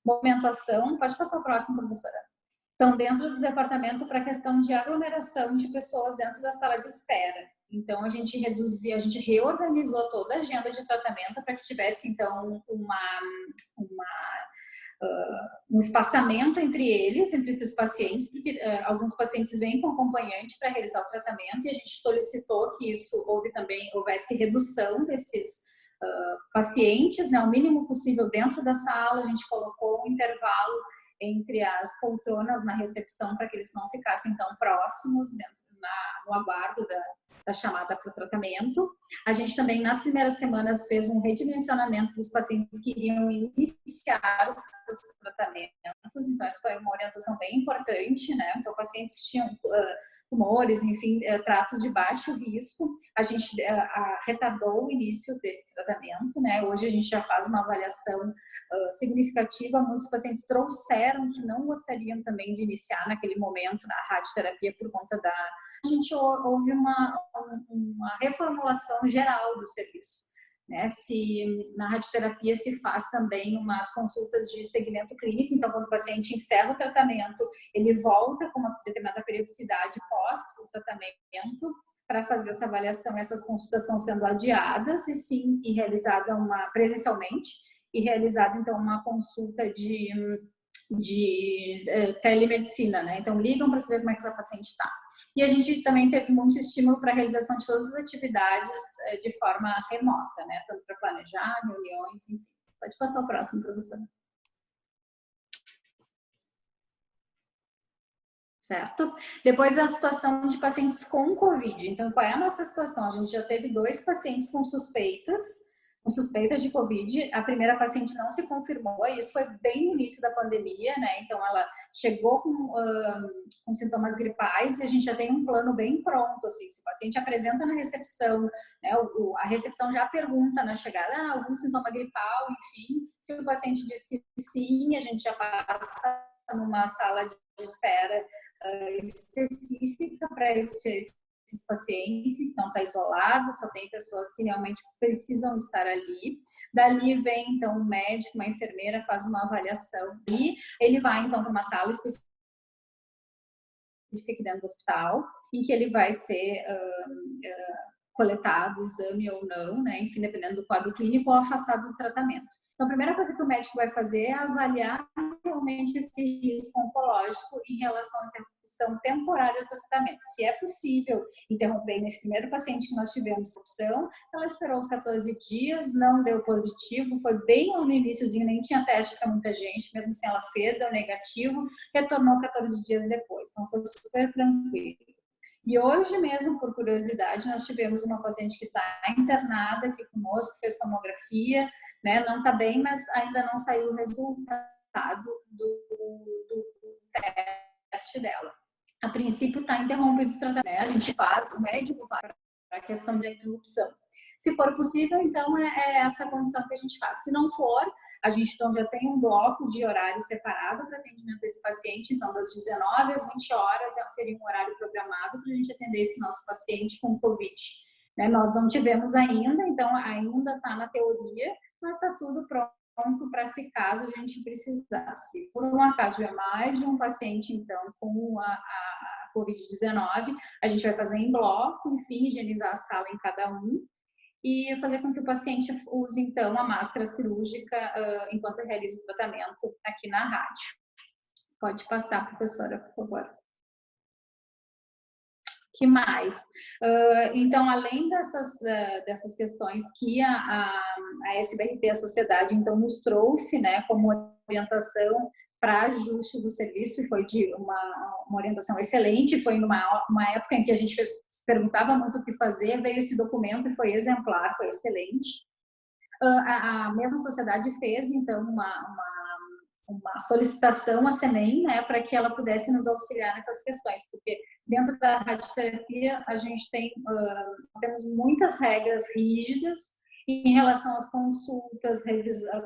movimentação, pode passar o próximo, professora. Estão dentro do departamento para a questão de aglomeração de pessoas dentro da sala de espera. Então, a gente reorganizou toda a agenda de tratamento para que tivesse, então, um espaçamento entre esses pacientes, porque alguns pacientes vêm com acompanhante para realizar o tratamento, e a gente solicitou que houvesse redução desses pacientes, né, o mínimo possível dentro da sala. A gente colocou um intervalo entre as poltronas na recepção para que eles não ficassem tão próximos no aguardo da chamada para o tratamento. A gente também, nas primeiras semanas, fez um redimensionamento dos pacientes que iriam iniciar os seus tratamentos. Então, essa foi uma orientação bem importante, né? Então, pacientes que tinham tumores, enfim, tratos de baixo risco, a gente retardou o início desse tratamento, né? Hoje a gente já faz uma avaliação significativa. Muitos pacientes trouxeram que não gostariam também de iniciar naquele momento na radioterapia por conta a gente houve uma reformulação geral do serviço, né? Na radioterapia se faz também umas consultas de segmento clínico, então quando o paciente encerra o tratamento, ele volta com uma determinada periodicidade pós o tratamento para fazer essa avaliação. Essas consultas estão sendo adiadas e realizada presencialmente, e realizada então uma consulta de telemedicina, né? Então ligam para saber como é que essa paciente está. E a gente também teve muito estímulo para a realização de todas as atividades de forma remota, né? Tanto para planejar, reuniões, enfim. Pode passar o próximo, professora. Certo? Depois a situação de pacientes com Covid. Então, qual é a nossa situação? A gente já teve 2 pacientes com suspeita de Covid. A primeira paciente não se confirmou, e isso foi bem no início da pandemia, né? Então, ela chegou com sintomas gripais, e a gente já tem um plano bem pronto, assim. Se o paciente apresenta na recepção, né? A recepção já pergunta na chegada, algum sintoma gripal, enfim. Se o paciente diz que sim, a gente já passa numa sala de espera específica para esses pacientes. Então, está isolado, só tem pessoas que realmente precisam estar ali. Dali vem, então, um médico, uma enfermeira, faz uma avaliação, e ele vai, então, para uma sala específica aqui dentro do hospital, em que ele vai ser coletado, exame ou não, né? Enfim, dependendo do quadro clínico, ou afastado do tratamento. Então, a primeira coisa que o médico vai fazer é avaliar realmente esse risco oncológico em relação à interrupção temporária do tratamento. Se é possível interromper nesse primeiro paciente que nós tivemos essa opção, ela esperou os 14 dias, não deu positivo, foi bem no iniciozinho, nem tinha teste para muita gente, mesmo assim ela fez, deu negativo, retornou 14 dias depois, então foi super tranquilo. E hoje mesmo, por curiosidade, nós tivemos uma paciente que está internada aqui conosco, fez tomografia, né? Não está bem, mas ainda não saiu o resultado do teste dela. a princípio está interrompido o tratamento, né? A gente faz, o médico vai para a questão da interrupção. Se for possível, então é essa condição que a gente faz. Se não for, a gente então já tem um bloco de horário separado para atendimento desse paciente, então das 19 às 20 horas seria um horário programado para a gente atender esse nosso paciente com Covid. Né? Nós não tivemos ainda, então ainda está na teoria, mas está tudo pronto para se caso a gente precisasse. Por um acaso tiver mais de um paciente, então, com a Covid-19, a gente vai fazer em bloco, enfim, higienizar a sala em cada um e fazer com que o paciente use, então, a máscara cirúrgica enquanto realiza o tratamento aqui na rádio. Pode passar, professora, por favor. Que mais? Então, além dessas questões que a SBRT, a sociedade, então, nos trouxe, né, como orientação para ajuste do serviço, e foi de uma orientação excelente, foi numa época em que a gente se perguntava muito o que fazer, veio esse documento e foi exemplar, foi excelente. A mesma sociedade fez, então, uma solicitação à CENEM, né, para que ela pudesse nos auxiliar nessas questões, porque dentro da radioterapia a gente temos muitas regras rígidas em relação às consultas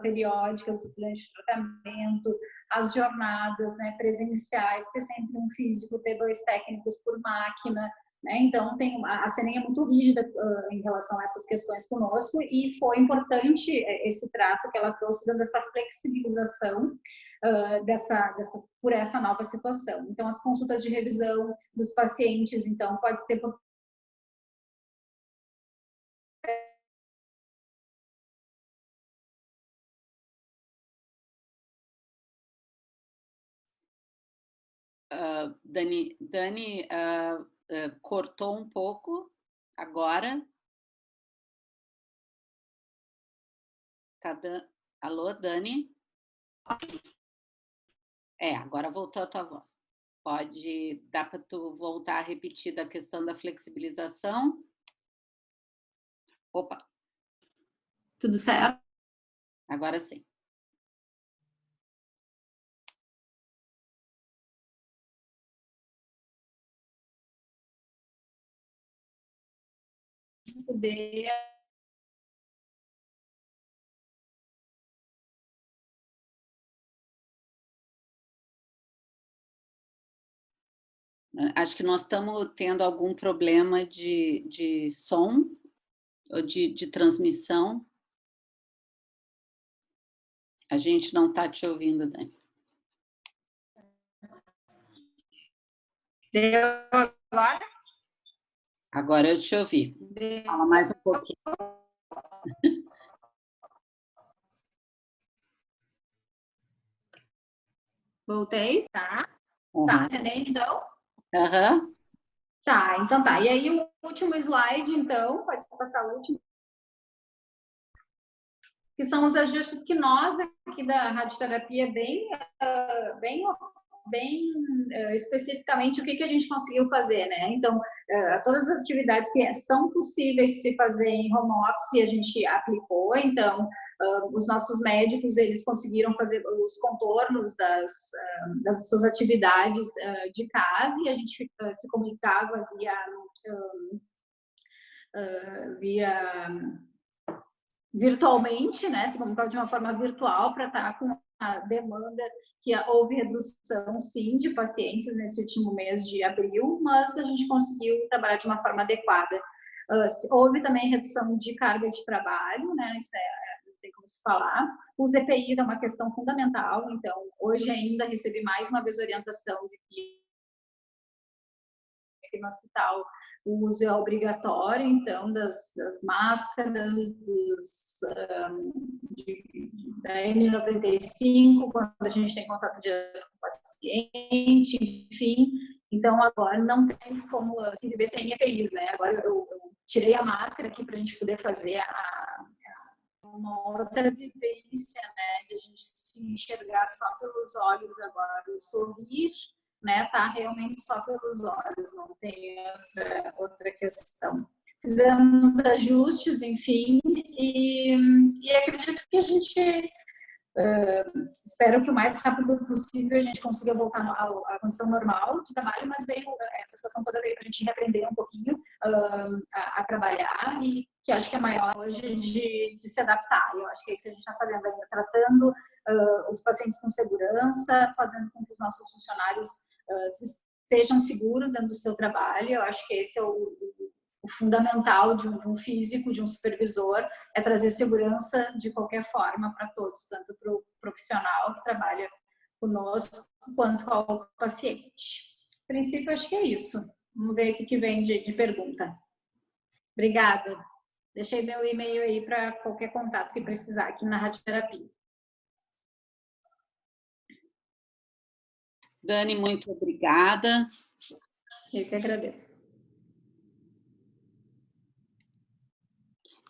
periódicas do plano de tratamento, as jornadas, né, presenciais, ter sempre um físico, ter 2 técnicos por máquina, né? Então a CENEM é muito rígida em relação a essas questões conosco e foi importante esse trato que ela trouxe, dando essa flexibilização por essa nova situação. Então as consultas de revisão dos pacientes, então pode ser por Dani, cortou um pouco agora. Alô, Dani? Agora voltou a tua voz. Dá para tu voltar a repetir da questão da flexibilização? Opa! Tudo certo? Agora sim. Poder acho que nós estamos tendo algum problema de som ou de transmissão. A gente não está te ouvindo, Dani. Deu agora? Agora eu te ouvi. Fala mais um pouquinho. Voltei, tá? Uhum. Tá, entendeu, então? Uhum. Tá, então tá. E aí o último slide, então, pode passar o último. Que são os ajustes que nós aqui da radioterapia bem especificamente o que a gente conseguiu fazer, né? Então, todas as atividades que são possíveis se fazer em home office, a gente aplicou. Então, os nossos médicos, eles conseguiram fazer os contornos das suas atividades de casa e a gente se comunicava via virtualmente, né, se comunicava de uma forma virtual para estar com a demanda que houve redução, sim, de pacientes nesse último mês de abril, mas a gente conseguiu trabalhar de uma forma adequada. Houve também redução de carga de trabalho, né, isso não tem como se falar. Os EPIs é uma questão fundamental, então, hoje ainda recebi mais uma vez orientação de que no hospital o uso é obrigatório, então, das máscaras, da N95, quando a gente tem contato direto com o paciente, enfim. Então, agora não tem como se viver sem EPIs, né? Agora eu tirei a máscara aqui para a gente poder fazer uma outra vivência, né? De a gente se enxergar só pelos olhos agora, o sorrir, né, tá realmente só pelos olhos, não tem outra questão. Fizemos ajustes, enfim, e acredito que a gente Espero que o mais rápido possível a gente consiga voltar à condição normal de trabalho, mas essa situação toda veio para a gente reaprender um pouquinho a trabalhar, e que acho que é maior hoje de se adaptar. Eu acho que é isso que a gente está fazendo ainda, tratando os pacientes com segurança, fazendo com que os nossos funcionários estejam seguros dentro do seu trabalho. Eu acho que esse é o fundamental de um físico, de um supervisor, é trazer segurança de qualquer forma para todos, tanto para o profissional que trabalha conosco, quanto ao paciente. A princípio, acho que é isso. Vamos ver o que vem de pergunta. Obrigada. Deixei meu e-mail aí para qualquer contato que precisar aqui na radioterapia. Dani, muito obrigada. Eu que agradeço.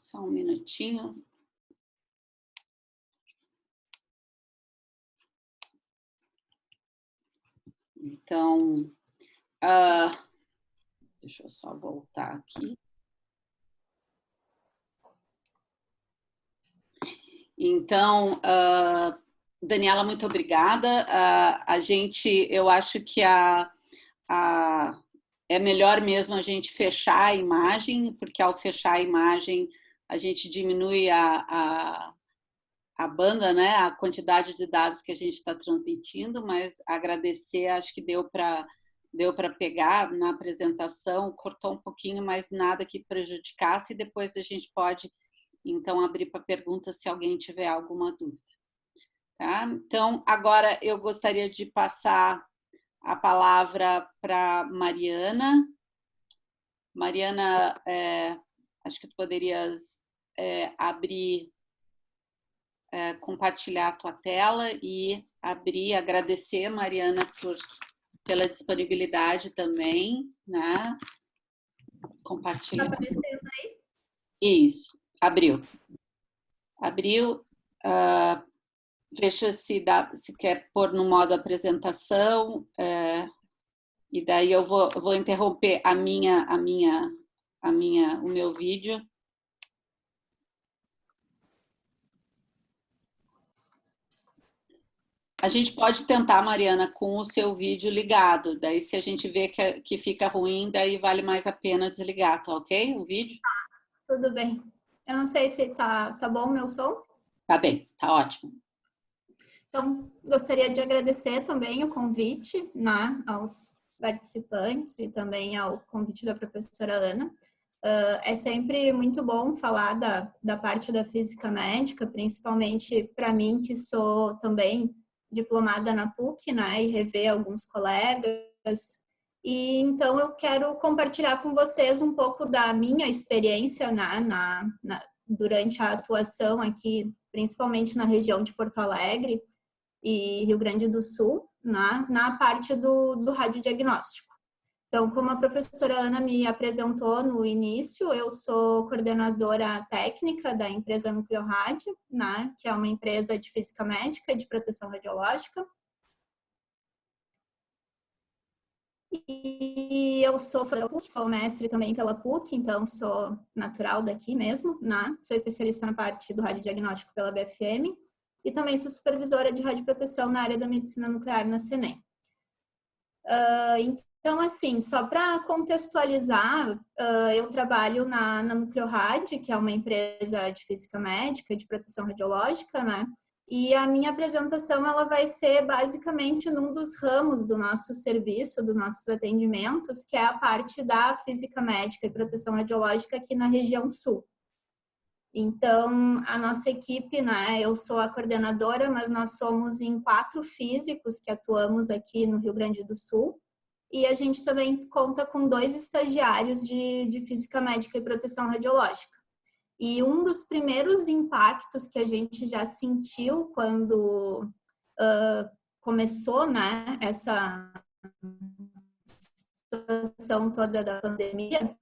Só um minutinho. Então, deixa eu só voltar aqui. Então, Daniela, muito obrigada. Eu acho que é melhor mesmo a gente fechar a imagem, porque ao fechar a imagem a gente diminui a banda, né, a quantidade de dados que a gente está transmitindo, mas agradecer, acho que deu para pegar na apresentação, cortou um pouquinho, mas nada que prejudicasse, e depois a gente pode, então, abrir para perguntas se alguém tiver alguma dúvida. Tá? Então, agora eu gostaria de passar a palavra para Mariana. Mariana, acho que tu poderias abrir, compartilhar a tua tela e agradecer, Mariana, pela disponibilidade também, né? Compartilhar. Tá aparecendo aí? Isso, abriu. Veja se quer pôr no modo apresentação, e daí eu vou interromper o meu vídeo. A gente pode tentar, Mariana, com o seu vídeo ligado. Daí, se a gente vê que fica ruim, daí vale mais a pena desligar, tá ok? O vídeo? Tudo bem. Eu não sei se tá bom o meu som. Tá bem, tá ótimo. Então, gostaria de agradecer também o convite, né, aos participantes e também ao convite da professora Ana. É sempre muito bom falar da parte da física médica, principalmente para mim, que sou também diplomada na PUC, né, e rever alguns colegas. E então eu quero compartilhar com vocês um pouco da minha experiência, né, durante a atuação aqui, principalmente na região de Porto Alegre e Rio Grande do Sul, na parte do radiodiagnóstico. Então, como a professora Ana me apresentou no início, eu sou coordenadora técnica da empresa Nucleorad, né, que é uma empresa de física médica de proteção radiológica. E eu sou mestre também pela PUC, então sou natural daqui mesmo, né? Sou especialista na parte do radiodiagnóstico pela BFM e também sou supervisora de radioproteção na área da medicina nuclear na CENEM. Então, assim, só para contextualizar, eu trabalho na Nucleorad, que é uma empresa de física médica, de proteção radiológica, né? E a minha apresentação ela vai ser basicamente num dos ramos do nosso serviço, dos nossos atendimentos, que é a parte da física médica e proteção radiológica aqui na região sul. Então, a nossa equipe, né, eu sou a coordenadora, mas nós somos em 4 físicos que atuamos aqui no Rio Grande do Sul. E a gente também conta com 2 estagiários de física médica e proteção radiológica. E um dos primeiros impactos que a gente já sentiu quando começou, né, essa situação toda da pandemia,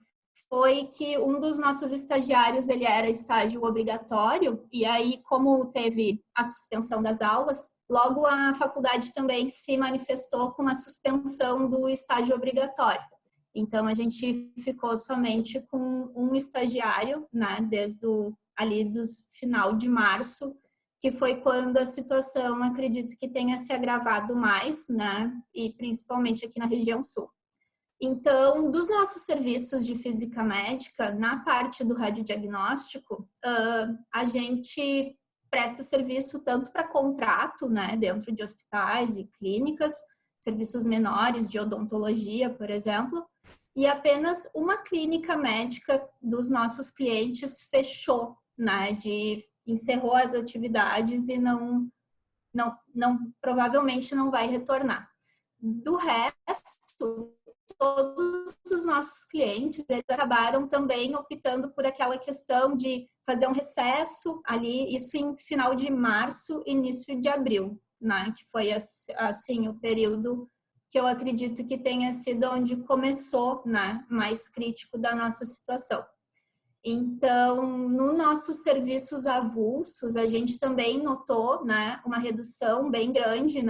foi que um dos nossos estagiários, ele era estágio obrigatório, e aí, como teve a suspensão das aulas, logo a faculdade também se manifestou com uma suspensão do estágio obrigatório. Então, a gente ficou somente com um estagiário, né, desde ali do final de março, que foi quando a situação, acredito que tenha se agravado mais, né? E principalmente aqui na região sul. Então, dos nossos serviços de física médica, na parte do radiodiagnóstico, a gente presta serviço tanto para contrato, né, dentro de hospitais e clínicas, serviços menores de odontologia, por exemplo, e apenas uma clínica médica dos nossos clientes fechou, né, encerrou as atividades e provavelmente não vai retornar. Do resto, todos os nossos clientes eles acabaram também optando por aquela questão de fazer um recesso ali, isso em final de março, início de abril, né? Que foi assim o período que eu acredito que tenha sido onde começou, né, mais crítico da nossa situação. Então, nos nossos serviços avulsos, a gente também notou, né, uma redução bem grande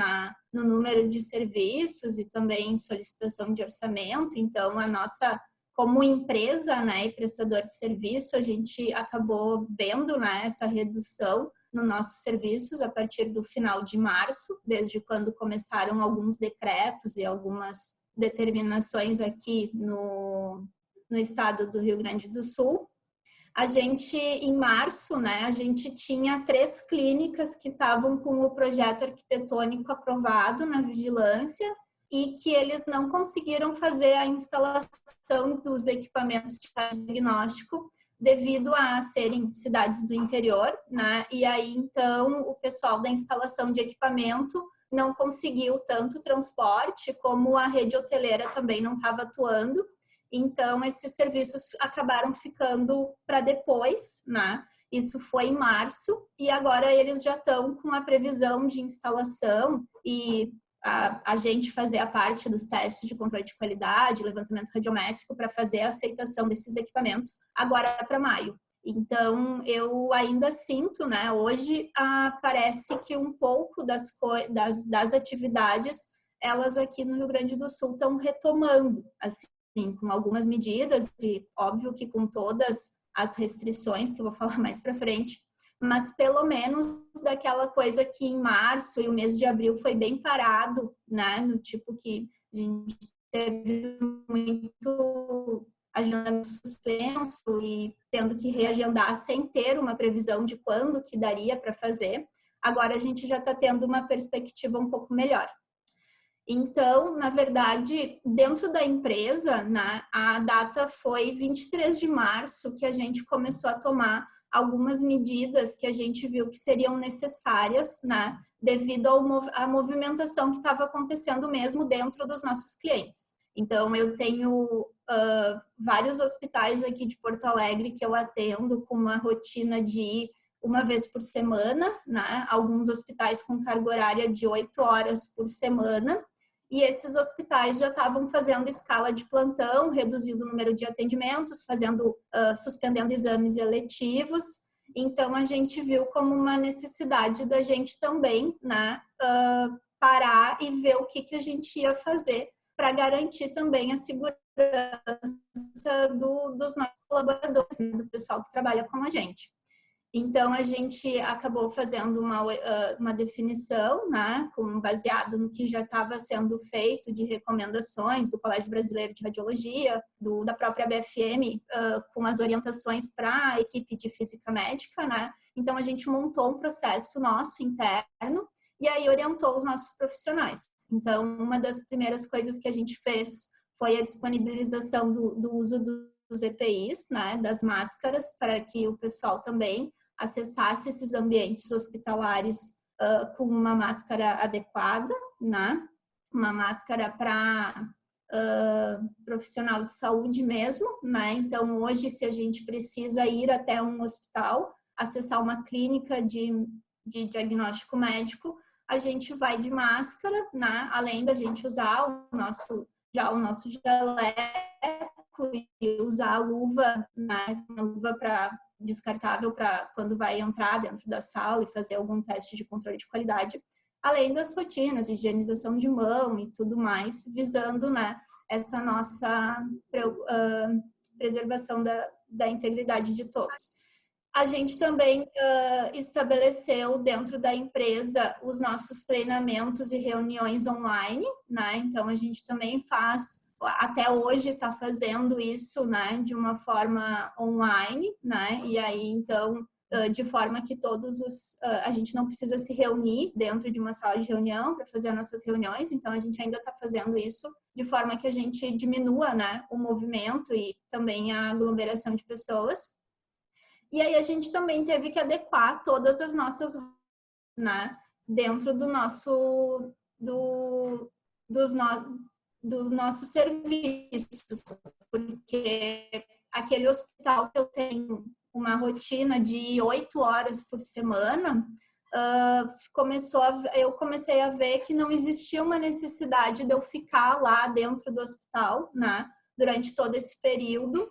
no número de serviços e também solicitação de orçamento. Então, a nossa, como empresa, né, e prestador de serviço, a gente acabou vendo, né, essa redução nos nossos serviços a partir do final de março, desde quando começaram alguns decretos e algumas determinações aqui no estado do Rio Grande do Sul. A gente, em março, né, a gente tinha 3 clínicas que estavam com o projeto arquitetônico aprovado na vigilância e que eles não conseguiram fazer a instalação dos equipamentos de diagnóstico devido a serem cidades do interior, né? E aí, então, o pessoal da instalação de equipamento não conseguiu tanto transporte, como a rede hoteleira também não estava atuando. Então, esses serviços acabaram ficando para depois, né? Isso foi em março e agora eles já estão com a previsão de instalação e a gente fazer a parte dos testes de controle de qualidade, levantamento radiométrico para fazer a aceitação desses equipamentos agora para maio. Então, eu ainda sinto, né? Hoje parece que um pouco das atividades, elas aqui no Rio Grande do Sul estão retomando, assim, com algumas medidas e óbvio que com todas as restrições que eu vou falar mais para frente, mas pelo menos daquela coisa que em março e o mês de abril foi bem parado, né, no tipo que a gente teve muito agendamento suspenso e tendo que reagendar sem ter uma previsão de quando que daria para fazer. Agora a gente já está tendo uma perspectiva um pouco melhor. Então, na verdade, dentro da empresa, né, a data foi 23 de março que a gente começou a tomar algumas medidas que a gente viu que seriam necessárias, né, devido à movimentação que estava acontecendo mesmo dentro dos nossos clientes. Então, eu tenho vários hospitais aqui de Porto Alegre que eu atendo com uma rotina de ir uma vez por semana, né, alguns hospitais com carga horária de 8 horas por semana. E esses hospitais já estavam fazendo escala de plantão, reduzindo o número de atendimentos, suspendendo exames eletivos. Então, a gente viu como uma necessidade da gente também, né, parar e ver o que a gente ia fazer para garantir também a segurança dos nossos colaboradores, né, do pessoal que trabalha com a gente. Então, a gente acabou fazendo uma definição, né, baseado no que já estava sendo feito de recomendações do Colégio Brasileiro de Radiologia, da própria BFM, com as orientações para a equipe de física médica, né? Então, a gente montou um processo nosso interno e aí orientou os nossos profissionais. Então, uma das primeiras coisas que a gente fez foi a disponibilização do uso dos EPIs, né, das máscaras, para que o pessoal também acessasse esses ambientes hospitalares com uma máscara adequada, né? Uma máscara para profissional de saúde mesmo, né? Então, hoje, se a gente precisa ir até um hospital, acessar uma clínica de diagnóstico médico, a gente vai de máscara, né? Além da gente usar o nosso jaleco e usar a luva, né? Uma luva descartável para quando vai entrar dentro da sala e fazer algum teste de controle de qualidade, além das rotinas de higienização de mão e tudo mais, visando, né, essa nossa preservação da integridade de todos. A gente também estabeleceu dentro da empresa os nossos treinamentos e reuniões online, né? Então, a gente também faz, até hoje está fazendo isso, né, de uma forma online, né? E aí, então, de forma que a gente não precisa se reunir dentro de uma sala de reunião para fazer as nossas reuniões, então a gente ainda está fazendo isso de forma que a gente diminua, né, o movimento e também a aglomeração de pessoas. E aí a gente também teve que adequar todas as nossas, né, dentro do nosso do nossos serviços, porque aquele hospital que eu tenho uma rotina de 8 horas por semana, eu comecei a ver que não existia uma necessidade de eu ficar lá dentro do hospital, né, durante todo esse período.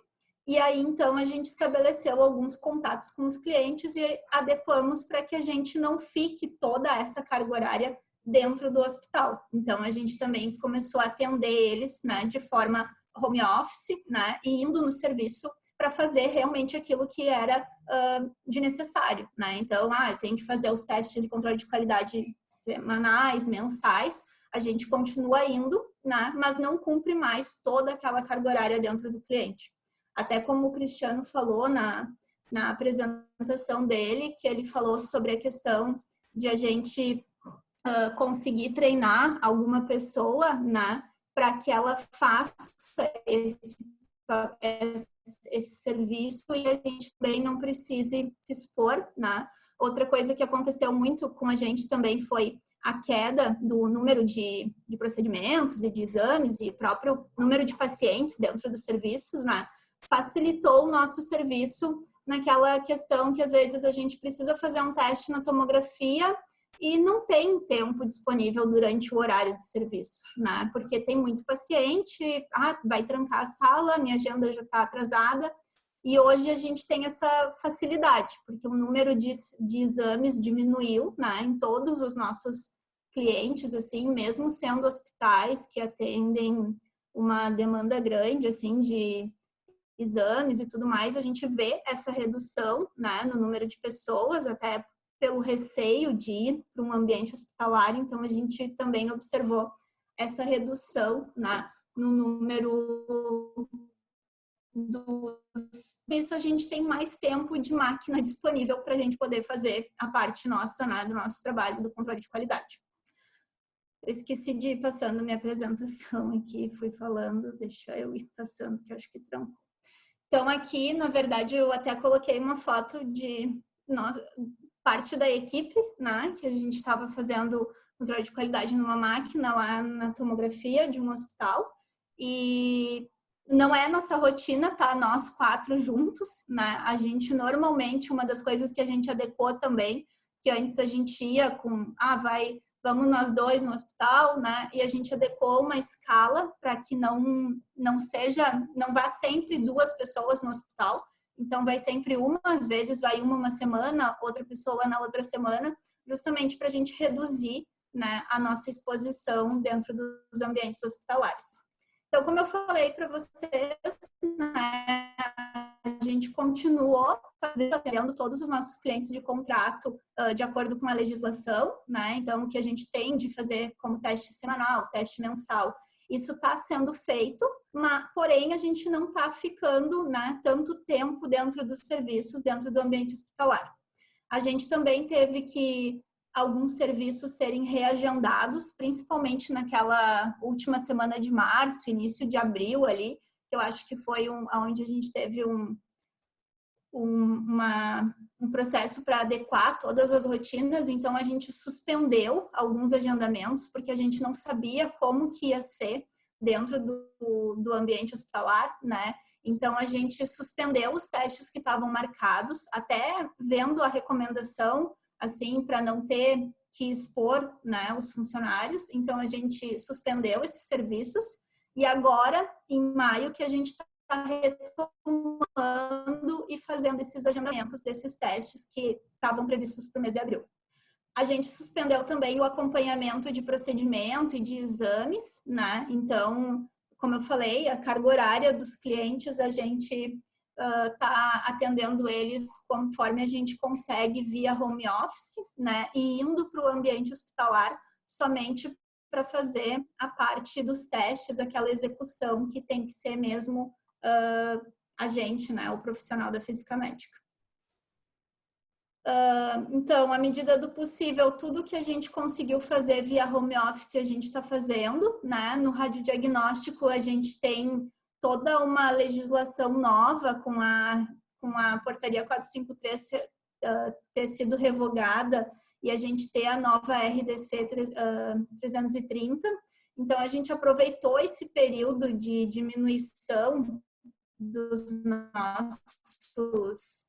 E aí, então, a gente estabeleceu alguns contatos com os clientes e adequamos para que a gente não fique toda essa carga horária dentro do hospital. Então, a gente também começou a atender eles, né, de forma home office, né, e indo no serviço para fazer realmente aquilo que era de necessário, né? Então, eu tenho que fazer os testes de controle de qualidade semanais, mensais, a gente continua indo, né, mas não cumpre mais toda aquela carga horária dentro do cliente. Até como o Cristiano falou na apresentação dele, que ele falou sobre a questão de a gente conseguir treinar alguma pessoa, né, para que ela faça esse serviço e a gente também não precise se expor, né? Outra coisa que aconteceu muito com a gente também foi a queda do número de procedimentos e de exames e próprio número de pacientes dentro dos serviços, né? Facilitou o nosso serviço naquela questão que às vezes a gente precisa fazer um teste na tomografia e não tem tempo disponível durante o horário do serviço, né? Porque tem muito paciente, vai trancar a sala, minha agenda já está atrasada. E hoje a gente tem essa facilidade, porque o número de exames diminuiu, né, em todos os nossos clientes, assim, mesmo sendo hospitais que atendem uma demanda grande, assim, de exames e tudo mais, a gente vê essa redução, né, no número de pessoas, até pelo receio de ir para um ambiente hospitalar, então a gente também observou essa redução, né, no número isso a gente tem mais tempo de máquina disponível para a gente poder fazer a parte nossa, né, do nosso trabalho do controle de qualidade. Eu esqueci de ir passando minha apresentação aqui, fui falando, deixa eu ir passando, que eu acho que trancou. Então aqui, na verdade, eu até coloquei uma foto de parte da equipe, né, que a gente estava fazendo controle de qualidade numa máquina lá na tomografia de um hospital, e não é nossa rotina, tá? Nós 4 juntos, né? A gente normalmente, uma das coisas que a gente adequou também, que antes a gente ia com, vamos nós 2 no hospital, né? E a gente adequou uma escala para que não vá sempre 2 pessoas no hospital. Então, vai sempre uma, às vezes vai uma semana, outra pessoa na outra semana, justamente para a gente reduzir, né, a nossa exposição dentro dos ambientes hospitalares. Então, como eu falei para vocês, né, a gente continuou atendendo todos os nossos clientes de contrato de acordo com a legislação, né? Então, o que a gente tem de fazer como teste semanal, teste mensal, isso está sendo feito, porém a gente não está ficando, né, tanto tempo dentro dos serviços, dentro do ambiente hospitalar. A gente também teve que alguns serviços serem reagendados, principalmente naquela última semana de março, início de abril ali, que eu acho que foi onde a gente teve um processo para adequar todas as rotinas, então a gente suspendeu alguns agendamentos, porque a gente não sabia como que ia ser dentro do ambiente hospitalar, né? Então a gente suspendeu os testes que estavam marcados, até vendo a recomendação, assim, para não ter que expor, né, os funcionários. Então, a gente suspendeu esses serviços e agora, em maio, que a gente está retomando e fazendo esses agendamentos desses testes que estavam previstos para o mês de abril. A gente suspendeu também o acompanhamento de procedimento e de exames, né? Então, como eu falei, a carga horária dos clientes a gente tá atendendo eles conforme a gente consegue via home office, né? E indo para o ambiente hospitalar somente para fazer a parte dos testes, aquela execução que tem que ser mesmo a gente, né? O profissional da física médica. Então, à medida do possível, tudo que a gente conseguiu fazer via home office a gente está fazendo, né? No radiodiagnóstico a gente tem toda uma legislação nova com a portaria 453 ter sido revogada e a gente ter a nova RDC 330. Então, a gente aproveitou esse período de diminuição dos nossos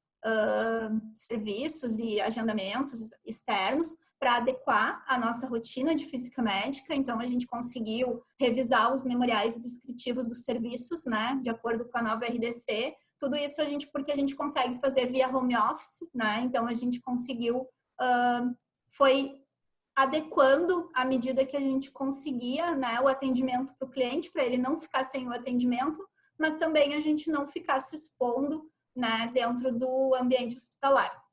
serviços e agendamentos externos para adequar a nossa rotina de física médica. Então, a gente conseguiu revisar os memoriais descritivos dos serviços, né, de acordo com a nova RDC. Tudo isso porque a gente consegue fazer via home office, né? Então, a gente conseguiu, foi adequando à medida que a gente conseguia, né, o atendimento para o cliente, para ele não ficar sem o atendimento, mas também a gente não ficar se expondo, né, dentro do ambiente hospitalar.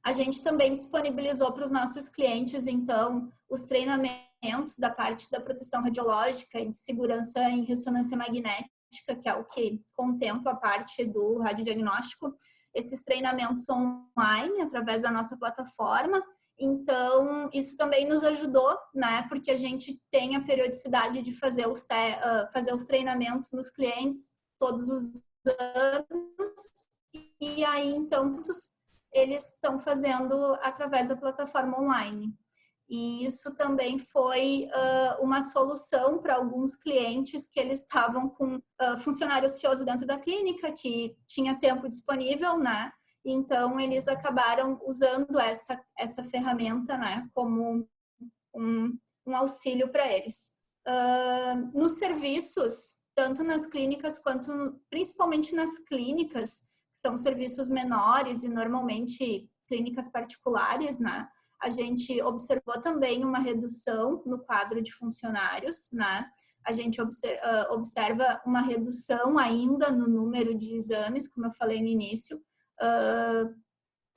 A gente também disponibilizou para os nossos clientes, então, os treinamentos da parte da proteção radiológica e de segurança em ressonância magnética, que é o que contempla a parte do radiodiagnóstico, esses treinamentos online, através da nossa plataforma. Então, isso também nos ajudou, né, porque a gente tem a periodicidade de fazer os treinamentos nos clientes todos os anos, e aí, então, eles estão fazendo através da plataforma online. E isso também foi uma solução para alguns clientes que eles estavam com funcionário ocioso dentro da clínica, que tinha tempo disponível, né? Então, eles acabaram usando essa ferramenta, né, como um auxílio para eles. Nos serviços, tanto nas clínicas quanto principalmente nas clínicas, que são serviços menores e normalmente clínicas particulares, né? A gente observou também uma redução no quadro de funcionários, né? A gente observa uma redução ainda no número de exames, como eu falei no início,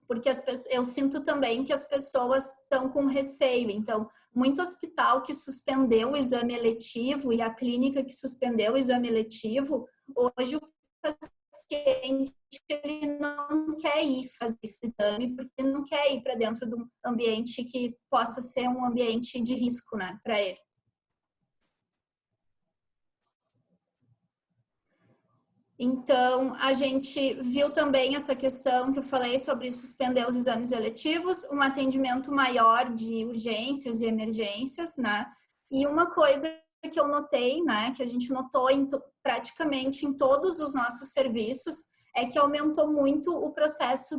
porque eu sinto também que as pessoas estão com receio. Então, muito hospital que suspendeu o exame eletivo e a clínica que suspendeu o exame eletivo, hoje o paciente ele não quer ir fazer esse exame porque não quer ir para dentro de um ambiente que possa ser um ambiente de risco, né, para ele. Então, a gente viu também essa questão que eu falei sobre suspender os exames eletivos, um atendimento maior de urgências e emergências, né? E uma coisa que eu notei, né, que a gente notou praticamente em todos os nossos serviços, é que aumentou muito o processo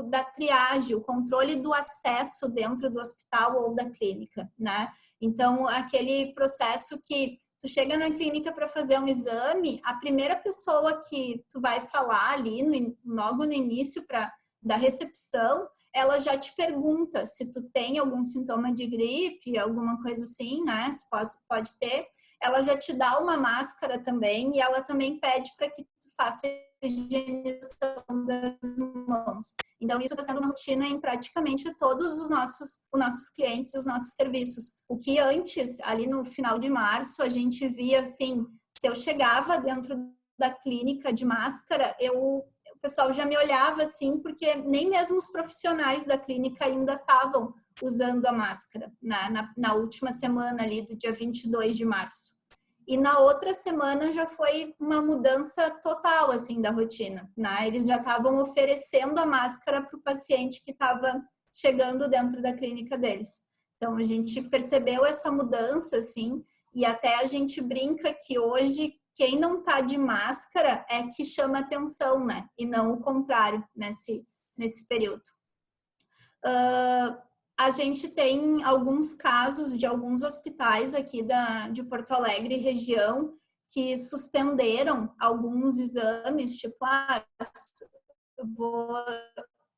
da triagem, o controle do acesso dentro do hospital ou da clínica, né? Então, aquele processo que tu chega na clínica para fazer um exame, a primeira pessoa que tu vai falar ali, logo no início da recepção, ela já te pergunta se tu tem algum sintoma de gripe, alguma coisa assim, né? Se pode ter. Ela já te dá uma máscara também e ela também pede para que tu faça a higienização das mãos. Então, isso está sendo uma rotina em praticamente todos os nossos clientes e os nossos serviços. O que antes, ali no final de março, a gente via, assim, se eu chegava dentro da clínica de máscara, o pessoal já me olhava, assim, porque nem mesmo os profissionais da clínica ainda estavam usando a máscara na última semana ali do dia 22 de março. E na outra semana já foi uma mudança total, assim, da rotina, né? Eles já estavam oferecendo a máscara para o paciente que estava chegando dentro da clínica deles. Então, a gente percebeu essa mudança, assim, e até a gente brinca que hoje quem não está de máscara é que chama atenção, né? E não o contrário nesse período. A gente tem alguns casos de alguns hospitais aqui de Porto Alegre região que suspenderam alguns exames, tipo, eu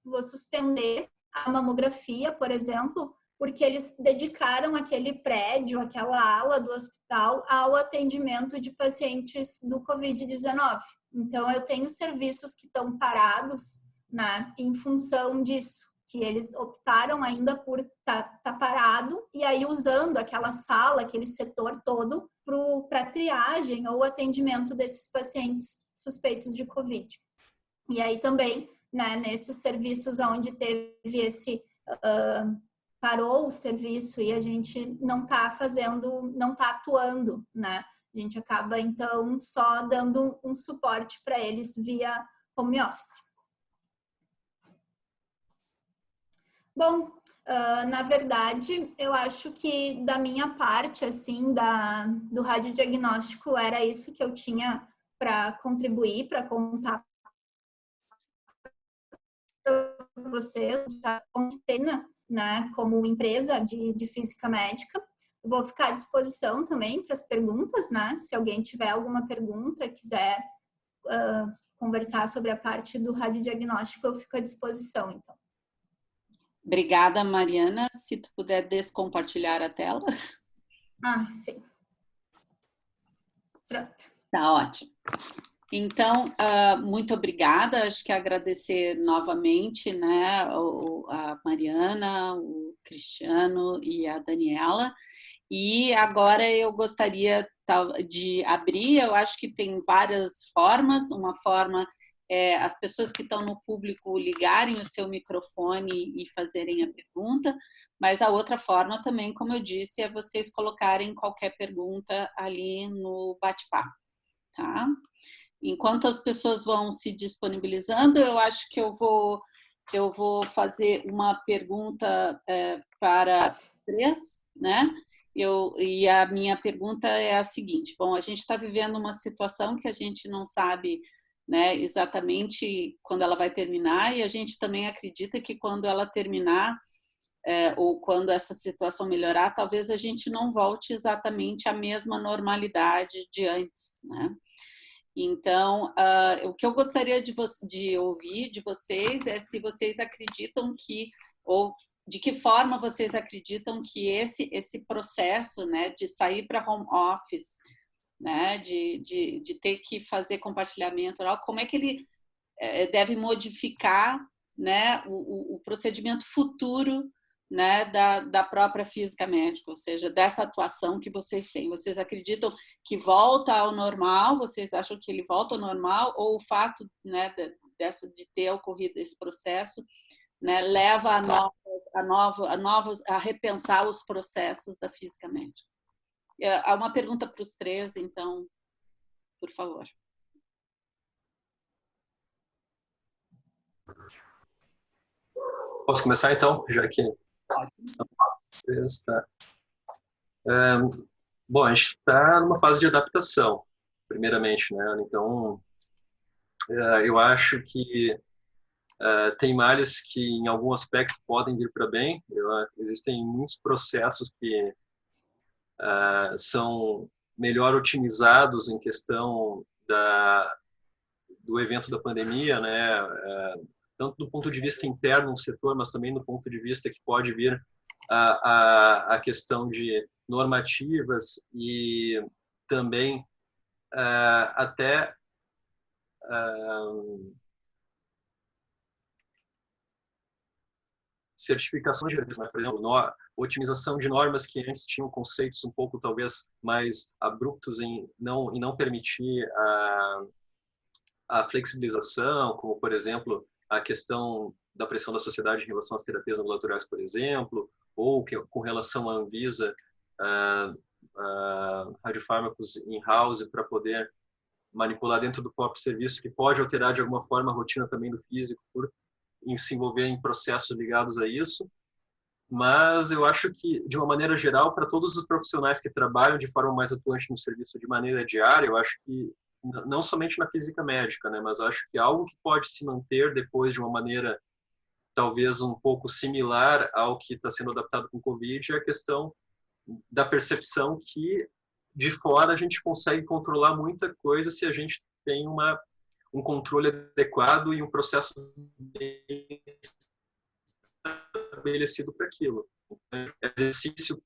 vou suspender a mamografia, por exemplo, porque eles dedicaram aquele prédio, aquela ala do hospital ao atendimento de pacientes do Covid-19, Então, eu tenho serviços que estão parados, né, em função disso, que eles optaram ainda por tá parado e aí usando aquela sala, aquele setor todo para triagem ou atendimento desses pacientes suspeitos de Covid. E aí também, né, nesses serviços onde teve esse parou o serviço e a gente não está atuando, né? A gente acaba, então, só dando um suporte para eles via home office. Bom, na verdade, eu acho que da minha parte, assim, do radiodiagnóstico, era isso que eu tinha para contribuir, para contar para vocês, né, como empresa de física médica. Eu vou ficar à disposição também para as perguntas, né? Se alguém tiver alguma pergunta, quiser conversar sobre a parte do radiodiagnóstico, eu fico à disposição, então. Obrigada, Mariana. Se tu puder descompartilhar a tela. Ah, sim. Pronto. Tá ótimo. Então, muito obrigada. Acho que agradecer novamente, né, a Mariana, o Cristiano e a Daniela. E agora eu gostaria de abrir, eu acho que tem várias formas. Uma forma é as pessoas que estão no público ligarem o seu microfone e fazerem a pergunta, mas a outra forma também, como eu disse, é vocês colocarem qualquer pergunta ali no bate-papo, tá? Enquanto as pessoas vão se disponibilizando, eu acho que eu vou fazer uma pergunta para três, né? E a minha pergunta é a seguinte: bom, a gente está vivendo uma situação que a gente não sabe, né, exatamente quando ela vai terminar, e a gente também acredita que quando ela terminar, ou quando essa situação melhorar, talvez a gente não volte exatamente à mesma normalidade de antes, né? Então, o que eu gostaria de ouvir de vocês é se vocês acreditam que, ou de que forma vocês acreditam que esse processo, né, de sair para home office, né, de ter que fazer compartilhamento, como é que ele deve modificar, né, o procedimento futuro, né, da própria física médica, ou seja, dessa atuação que vocês têm. Vocês acreditam que volta ao normal? Vocês acham que ele volta ao normal? Ou o fato, né, de ter ocorrido esse processo, né, leva a repensar os processos da física médica? Há uma pergunta para os três, então, por favor. Posso começar, então? Já que... Tá. Bom, a gente está numa fase de adaptação, primeiramente, né? Então, eu acho que tem males que, em algum aspecto, podem vir para bem. Existem muitos processos que são melhor otimizados em questão do evento da pandemia, né? Tanto do ponto de vista interno no setor, mas também do ponto de vista que pode vir a questão de normativas e também até certificações, né? Por exemplo, otimização de normas que antes tinham conceitos um pouco talvez mais abruptos em não permitir a flexibilização, como por exemplo a questão da pressão da sociedade em relação às terapias ambulatoriais, por exemplo, ou com relação à Anvisa, radiofármacos in-house para poder manipular dentro do próprio serviço, que pode alterar de alguma forma a rotina também do físico por se envolver em processos ligados a isso. Mas eu acho que, de uma maneira geral, para todos os profissionais que trabalham de forma mais atuante no serviço de maneira diária, eu acho que, não somente na física médica, né, mas acho que algo que pode se manter depois de uma maneira talvez um pouco similar ao que está sendo adaptado com o Covid é a questão da percepção que de fora a gente consegue controlar muita coisa se a gente tem um controle adequado e um processo bem estabelecido para aquilo. Então, é exercício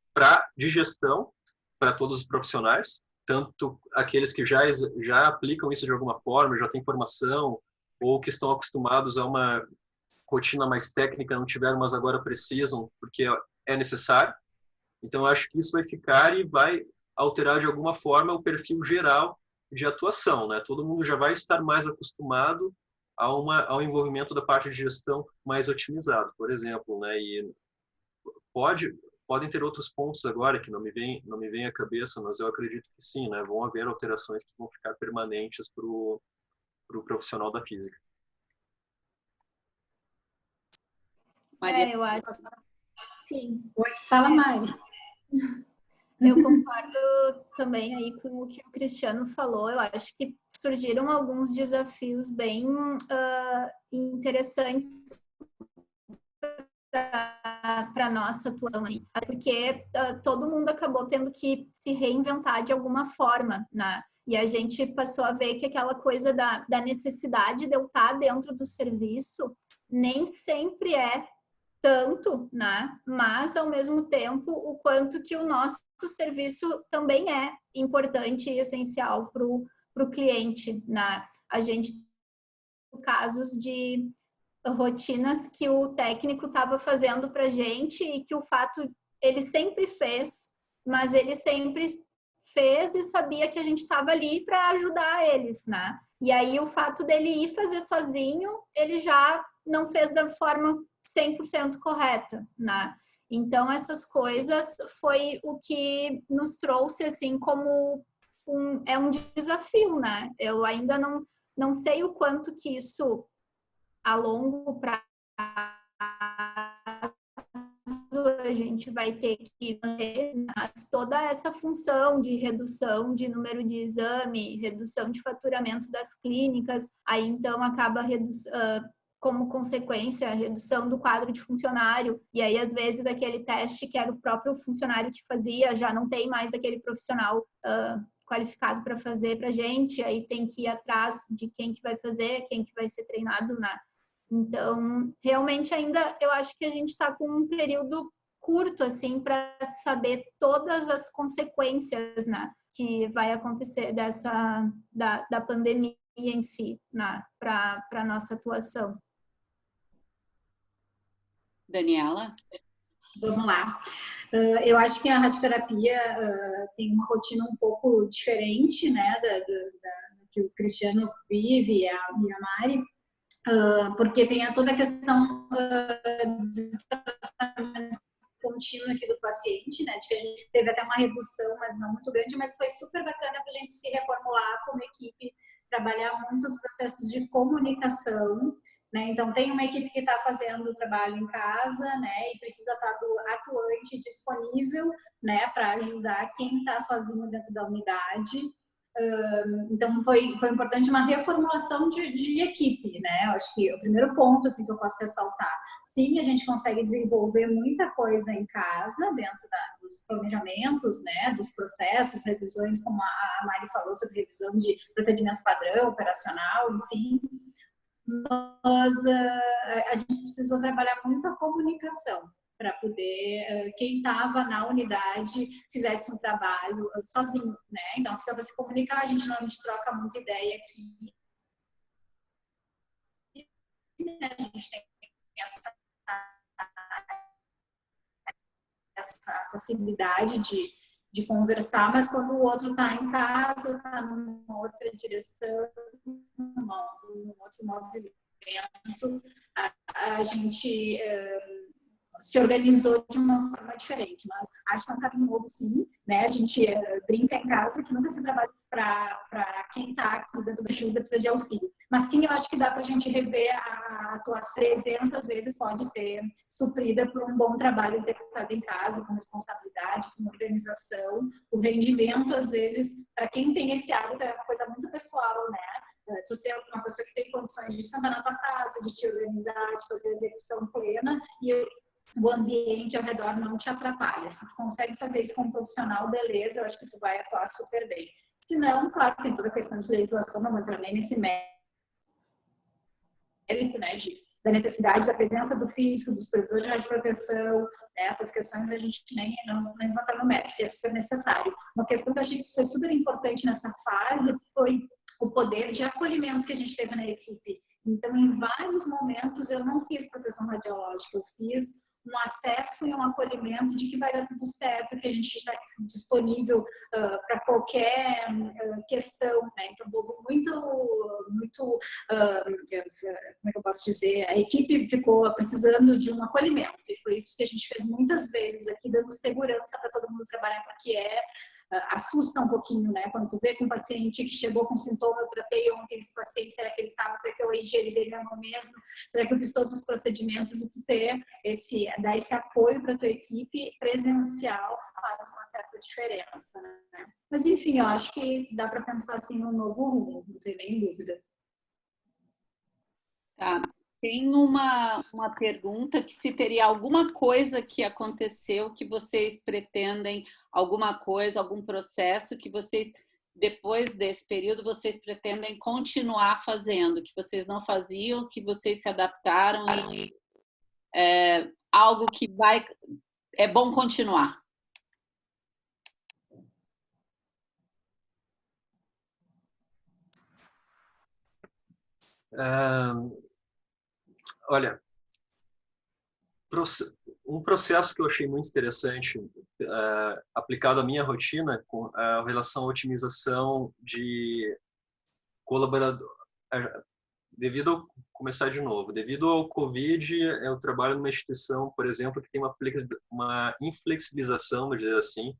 de gestão para todos os profissionais, tanto aqueles que já aplicam isso de alguma forma, já têm formação, ou que estão acostumados a uma rotina mais técnica, não tiveram, mas agora precisam, porque é necessário. Então, eu acho que isso vai ficar e vai alterar de alguma forma o perfil geral de atuação, né? Todo mundo já vai estar mais acostumado ao envolvimento da parte de gestão mais otimizado, por exemplo, né? E podem ter outros pontos agora que não me vem à cabeça, mas eu acredito que sim, né? Vão haver alterações que vão ficar permanentes para o profissional da física. Maria, eu acho. Sim. Oi, fala, Mari. Eu concordo também aí com o que o Cristiano falou. Eu acho que surgiram alguns desafios bem interessantes para a nossa atuação aí, porque todo mundo acabou tendo que se reinventar de alguma forma, né? E a gente passou a ver que aquela coisa da necessidade de eu estar dentro do serviço nem sempre é tanto, né? Mas, ao mesmo tempo, o quanto que o nosso serviço também é importante e essencial para o cliente, né? A gente tem casos de rotinas que o técnico estava fazendo para a gente e que o fato ele sempre fez, mas ele sempre fez e sabia que a gente estava ali para ajudar eles, né? E aí o fato dele ir fazer sozinho, ele já não fez da forma 100% correta, né? Então essas coisas foi o que nos trouxe assim como um desafio, né? Eu ainda não sei o quanto que isso a longo prazo a gente vai ter que manter toda essa função de redução de número de exame, redução de faturamento das clínicas, aí então acaba como consequência a redução do quadro de funcionário, e aí às vezes aquele teste que era o próprio funcionário que fazia, já não tem mais aquele profissional qualificado para fazer para a gente, aí tem que ir atrás de quem que vai fazer, quem que vai ser treinado na... Então, realmente ainda eu acho que a gente está com um período curto, assim, para saber todas as consequências, né, que vai acontecer da pandemia em si, né, para a nossa atuação. Daniela? Vamos lá. Eu acho que a radioterapia tem uma rotina um pouco diferente, né, da que o Cristiano vive e a Mari, porque tem toda a questão do tratamento contínuo aqui do paciente, né, de que a gente teve até uma redução, mas não muito grande, mas foi super bacana para a gente se reformular como equipe, trabalhar muitos processos de comunicação, né? Então, tem uma equipe que está fazendo o trabalho em casa, né, e precisa estar atuante e disponível, né, para ajudar quem está sozinho dentro da unidade. Então, foi importante uma reformulação de equipe, né? Eu acho que o primeiro ponto assim, que eu posso ressaltar, sim, a gente consegue desenvolver muita coisa em casa, dentro dos planejamentos, né? Dos processos, revisões, como a Mari falou, sobre revisão de procedimento padrão, operacional, enfim. Mas a gente precisou trabalhar muito a comunicação, para poder, quem estava na unidade fizesse um trabalho sozinho, né? Então, precisava se comunicar, a gente normalmente troca muita ideia aqui, né? A gente tem essa facilidade de conversar, mas quando o outro está em casa, está numa outra direção, num outro movimento, a gente... se organizou de uma forma diferente, mas acho que é um caminho novo, sim, né? A gente brinca em casa que nunca se trabalha para quem está aqui dentro da ajuda, precisa de auxílio. Mas sim, eu acho que dá para a gente rever a tua presença, às vezes pode ser suprida por um bom trabalho executado em casa, com responsabilidade, com organização. O rendimento, às vezes, para quem tem esse hábito, é uma coisa muito pessoal, né? Tu ser uma pessoa que tem condições de sentar na tua casa, de te organizar, de fazer a execução plena, e o ambiente ao redor não te atrapalha. Se tu consegue fazer isso com um profissional, beleza, eu acho que tu vai atuar super bem. Se não, claro, tem toda a questão de legislação, não vou entrar nem nesse mérito, né, de da necessidade da presença do físico, do supervisor de radioproteção, né? Essas questões a gente nem encontra no médico, que é super necessário. Uma questão que eu achei que foi super importante nessa fase foi o poder de acolhimento que a gente teve na equipe. Então, em vários momentos, eu não fiz proteção radiológica, eu fiz um acesso e um acolhimento de que vai dar tudo certo, que a gente está disponível para qualquer questão, né? Então, houve muito, como é que eu posso dizer? A equipe ficou precisando de um acolhimento, e foi isso que a gente fez muitas vezes aqui, dando segurança para todo mundo trabalhar, porque assusta um pouquinho, né? Quando tu vê que um paciente que chegou com sintoma, eu tratei ontem esse paciente, será que ele estava, será que eu higienizei minha mão mesmo, será que eu fiz todos os procedimentos, e tu dar esse apoio para a tua equipe presencial faz uma certa diferença, né? Mas enfim, eu acho que dá para pensar assim num novo rumo, não tenho nem dúvida. Tá. Tem uma pergunta que se teria alguma coisa que aconteceu que vocês pretendem, alguma coisa, algum processo que vocês, depois desse período, vocês pretendem continuar fazendo, que vocês não faziam, que vocês se adaptaram e algo que é bom continuar. Olha, um processo que eu achei muito interessante aplicado à minha rotina com a relação à otimização de colaborador. Começar de novo, devido ao Covid, eu trabalho numa instituição, por exemplo, que tem uma inflexibilização, vamos dizer assim,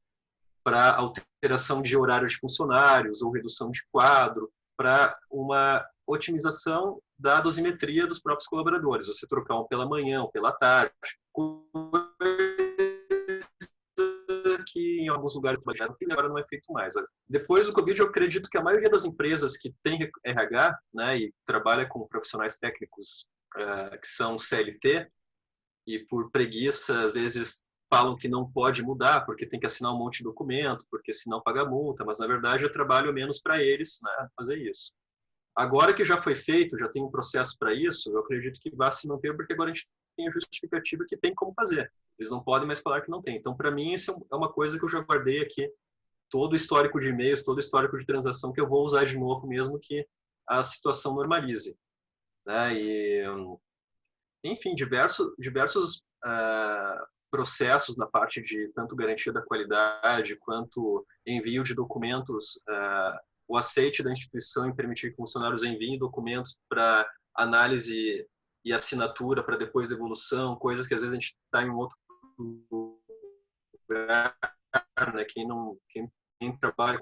para alteração de horário de funcionários ou redução de quadro, para uma otimização da dosimetria dos próprios colaboradores. Você trocar um pela manhã ou pela tarde, que em alguns lugares agora não é feito mais. Depois do Covid, eu acredito que a maioria das empresas que tem RH, né, e trabalha com profissionais técnicos que são CLT, e por preguiça, às vezes falam que não pode mudar, porque tem que assinar um monte de documento, porque senão paga multa, mas na verdade eu trabalho menos para eles, né, fazer isso. Agora que já foi feito, já tem um processo para isso, eu acredito que vai se manter, porque agora a gente tem a justificativa que tem como fazer. Eles não podem mais falar que não tem. Então, para mim, isso é uma coisa que eu já guardei aqui, todo o histórico de e-mails, todo o histórico de transação, que eu vou usar de novo, mesmo que a situação normalize. Né? E, enfim, diversos processos na parte de tanto garantia da qualidade, quanto envio de documentos, o aceite da instituição em permitir que funcionários enviem documentos para análise e assinatura para depois devolução, coisas que às vezes a gente está em um outro lugar, né? Quem trabalha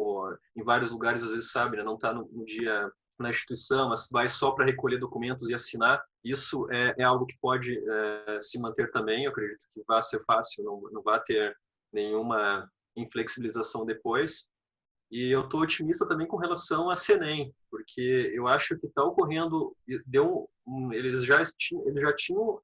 em vários lugares às vezes sabe, né? Não está no dia na instituição, mas vai só para recolher documentos e assinar. Isso é algo que pode se manter também. Eu acredito que vai ser fácil, não vai ter nenhuma inflexibilização depois. E eu estou otimista também com relação à CENEM, porque eu acho que está ocorrendo, eles já tinham,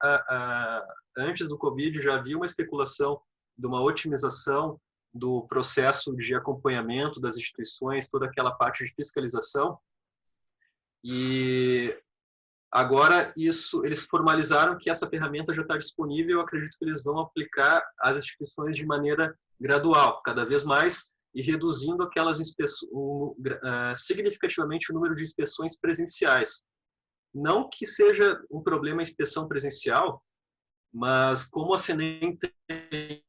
antes do Covid, já havia uma especulação de uma otimização do processo de acompanhamento das instituições, toda aquela parte de fiscalização. E agora eles formalizaram que essa ferramenta já está disponível. Eu acredito que eles vão aplicar às instituições de maneira gradual, cada vez mais, e reduzindo significativamente o número de inspeções presenciais. Não que seja um problema a inspeção presencial, mas como a CENEM tem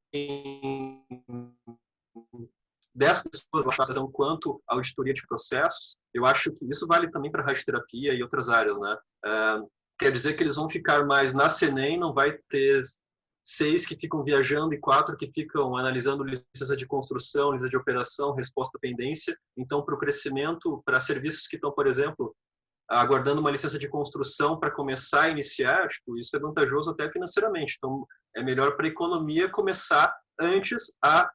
10 pessoas lá quanto a auditoria de processos, eu acho que isso vale também para a radioterapia e outras áreas, né? Quer dizer que eles vão ficar mais na CENEM, não vai ter 6 que ficam viajando e 4 que ficam analisando licença de construção, licença de operação, resposta à pendência. Então, para o crescimento, para serviços que estão, por exemplo, aguardando uma licença de construção para começar a iniciar, isso é vantajoso até financeiramente. Então, é melhor para a economia começar antes a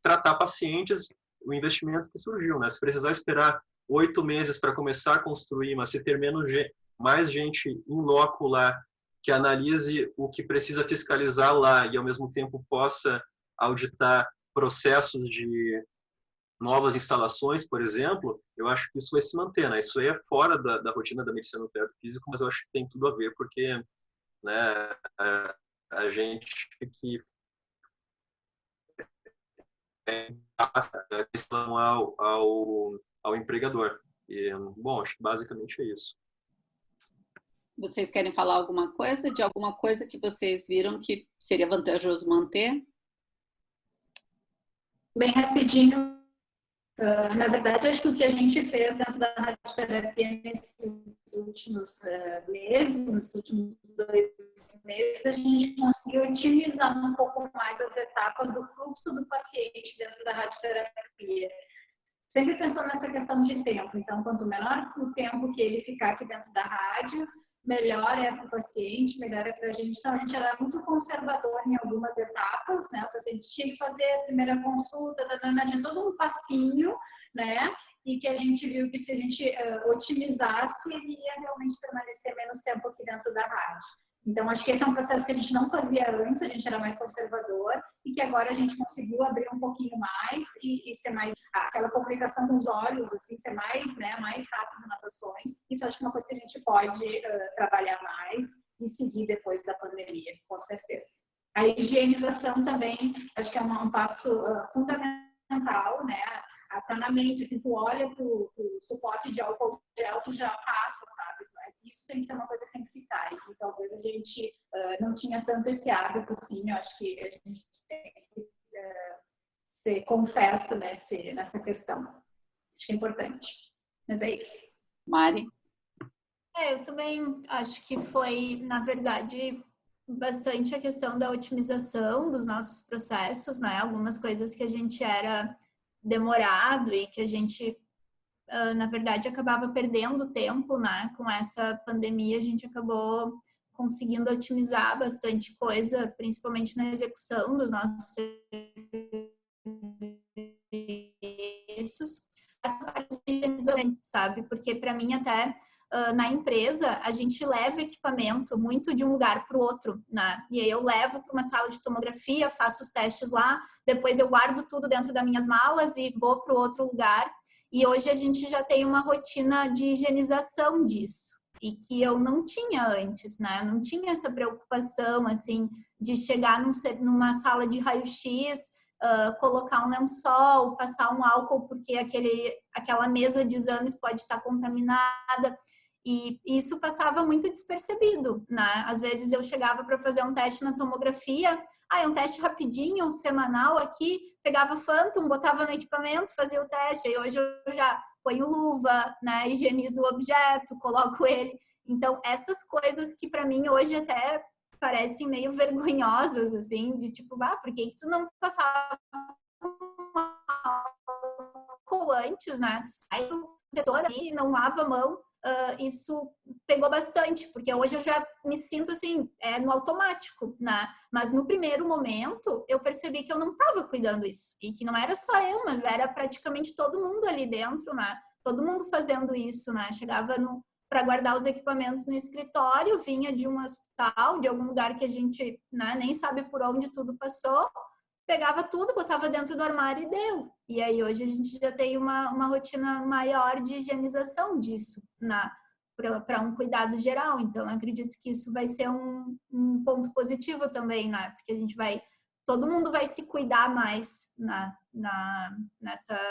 tratar pacientes, o investimento que surgiu, né? Se precisar esperar 8 meses para começar a construir, mas se ter mais gente em loco lá, que analise o que precisa fiscalizar lá e, ao mesmo tempo, possa auditar processos de novas instalações, por exemplo, eu acho que isso vai se manter, né? Isso aí é fora da rotina da medicina nuclear física, mas eu acho que tem tudo a ver, porque né? A gente que passa a questão ao empregador. E, bom, acho que basicamente é isso. Vocês querem falar alguma coisa de alguma coisa que vocês viram que seria vantajoso manter? Bem rapidinho, na verdade, acho que o que a gente fez dentro da radioterapia nesses últimos meses, nos últimos 2 meses, a gente conseguiu otimizar um pouco mais as etapas do fluxo do paciente dentro da radioterapia. Sempre pensando nessa questão de tempo. Então, quanto menor o tempo que ele ficar aqui dentro da rádio, melhor é para o paciente, melhor é para a gente. Então, a gente era muito conservador em algumas etapas, né? O paciente tinha que fazer a primeira consulta, tinha todo um passinho, né? E que a gente viu que se a gente otimizasse, ele ia realmente permanecer menos tempo aqui dentro da rádio. Então, acho que esse é um processo que a gente não fazia antes, a gente era mais conservador, e que agora a gente conseguiu abrir um pouquinho mais e ser mais, aquela comunicação com os olhos, assim, ser mais, né, mais rápido nas ações. Isso acho que é uma coisa que a gente pode trabalhar mais e seguir depois da pandemia, com certeza. A higienização também, acho que é um passo fundamental, né? Tá na mente, assim, tu olha pro suporte de álcool gel, tu já passa, sabe? Isso tem que ser uma coisa que tem que ficar. E talvez a gente não tinha tanto esse hábito, assim. Eu acho que a gente tem que ser confesso nessa questão. Acho que é importante. Mas é isso. Mari? Eu também acho que foi, na verdade, bastante a questão da otimização dos nossos processos, né? Algumas coisas que a gente era demorado e que a gente, na verdade, acabava perdendo tempo, né? Com essa pandemia, a gente acabou conseguindo otimizar bastante coisa, principalmente na execução dos nossos serviços. Essa parte de, sabe? Porque para mim até na empresa a gente leva equipamento muito de um lugar para o outro, né? E aí eu levo para uma sala de tomografia, faço os testes lá, depois eu guardo tudo dentro das minhas malas e vou para o outro lugar. E hoje a gente já tem uma rotina de higienização disso. E que eu não tinha antes, né? Eu não tinha essa preocupação, assim, de chegar numa sala de raio-x, colocar um lençol, passar um álcool, porque aquela mesa de exames pode estar contaminada. E isso passava muito despercebido, né? Às vezes eu chegava para fazer um teste na tomografia, é um teste rapidinho, um semanal aqui, pegava Phantom, botava no equipamento, fazia o teste. E hoje eu já ponho luva, né? Higienizo o objeto, coloco ele. Então, essas coisas que para mim hoje até parecem meio vergonhosas, assim, de tipo, por que tu não passava álcool antes, né? Tu sai do setor ali, não lava a mão. Isso pegou bastante, porque hoje eu já me sinto assim, no automático, né? Mas no primeiro momento eu percebi que eu não estava cuidando isso, e que não era só eu, mas era praticamente todo mundo ali dentro, né? Todo mundo fazendo isso, né? Chegava para guardar os equipamentos no escritório, vinha de um hospital, de algum lugar que a gente, né, nem sabe por onde tudo passou, pegava tudo, botava dentro do armário e deu. E aí hoje a gente já tem uma rotina maior de higienização disso, para um cuidado geral. Então, acredito que isso vai ser um ponto positivo também, né? Porque a gente todo mundo vai se cuidar mais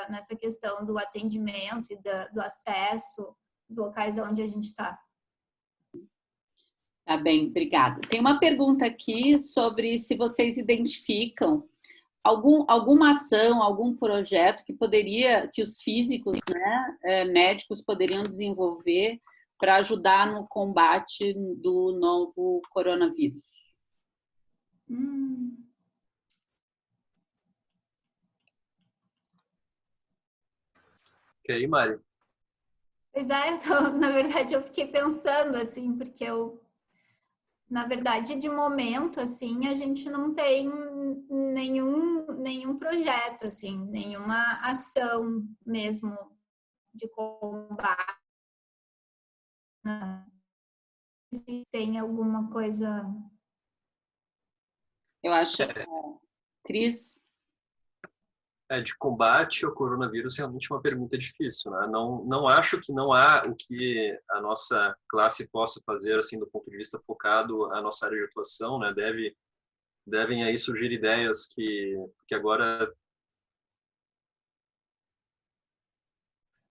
nessa questão do atendimento e do acesso, dos locais onde a gente está. Tá bem, obrigada. Tem uma pergunta aqui sobre se vocês identificam alguma ação, algum projeto que os físicos, né, médicos poderiam desenvolver para ajudar no combate do novo coronavírus. E aí, Mari? Pois na verdade, eu fiquei pensando, assim, porque na verdade, de momento, assim, a gente não tem nenhum projeto, assim, nenhuma ação mesmo de combate. Se tem alguma coisa... Eu acho, Cris? de combate ao coronavírus realmente é uma pergunta difícil, né? Não acho que não há o que a nossa classe possa fazer, assim, do ponto de vista focado à nossa área de atuação, né? Devem aí surgir ideias que agora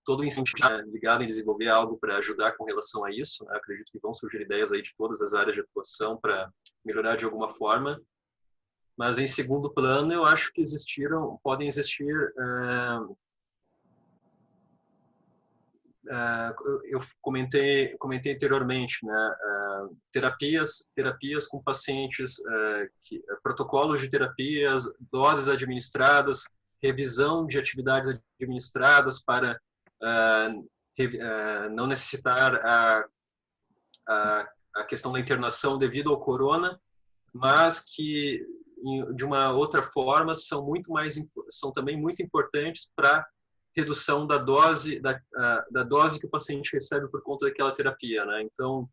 todo o incentivo ligado em desenvolver algo para ajudar com relação a isso, né? Acredito que vão surgir ideias aí de todas as áreas de atuação para melhorar de alguma forma. Mas em segundo plano, eu acho que podem existir, eu comentei anteriormente, né, terapias com pacientes, protocolos de terapias, doses administradas, revisão de atividades administradas para não necessitar a questão da internação devido ao corona, mas que de uma outra forma são também muito importantes para redução da dose que o paciente recebe por conta daquela terapia, né? Então,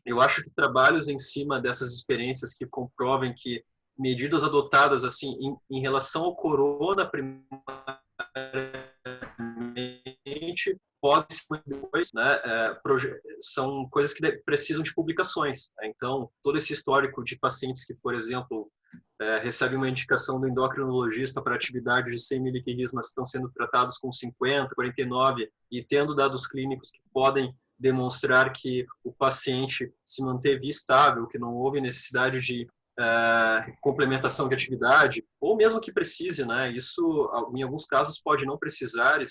eu acho que trabalhos em cima dessas experiências que comprovem que medidas adotadas assim em relação ao corona primeiramente podem ser depois, né, são coisas que precisam de publicações, né? Então, todo esse histórico de pacientes que, por exemplo, recebem uma indicação do endocrinologista para atividades de 100 miliquirismas estão sendo tratados com 50, 49 e tendo dados clínicos que podem demonstrar que o paciente se manteve estável, que não houve necessidade de complementação de atividade, ou mesmo que precise, né? Isso, em alguns casos, pode não precisar e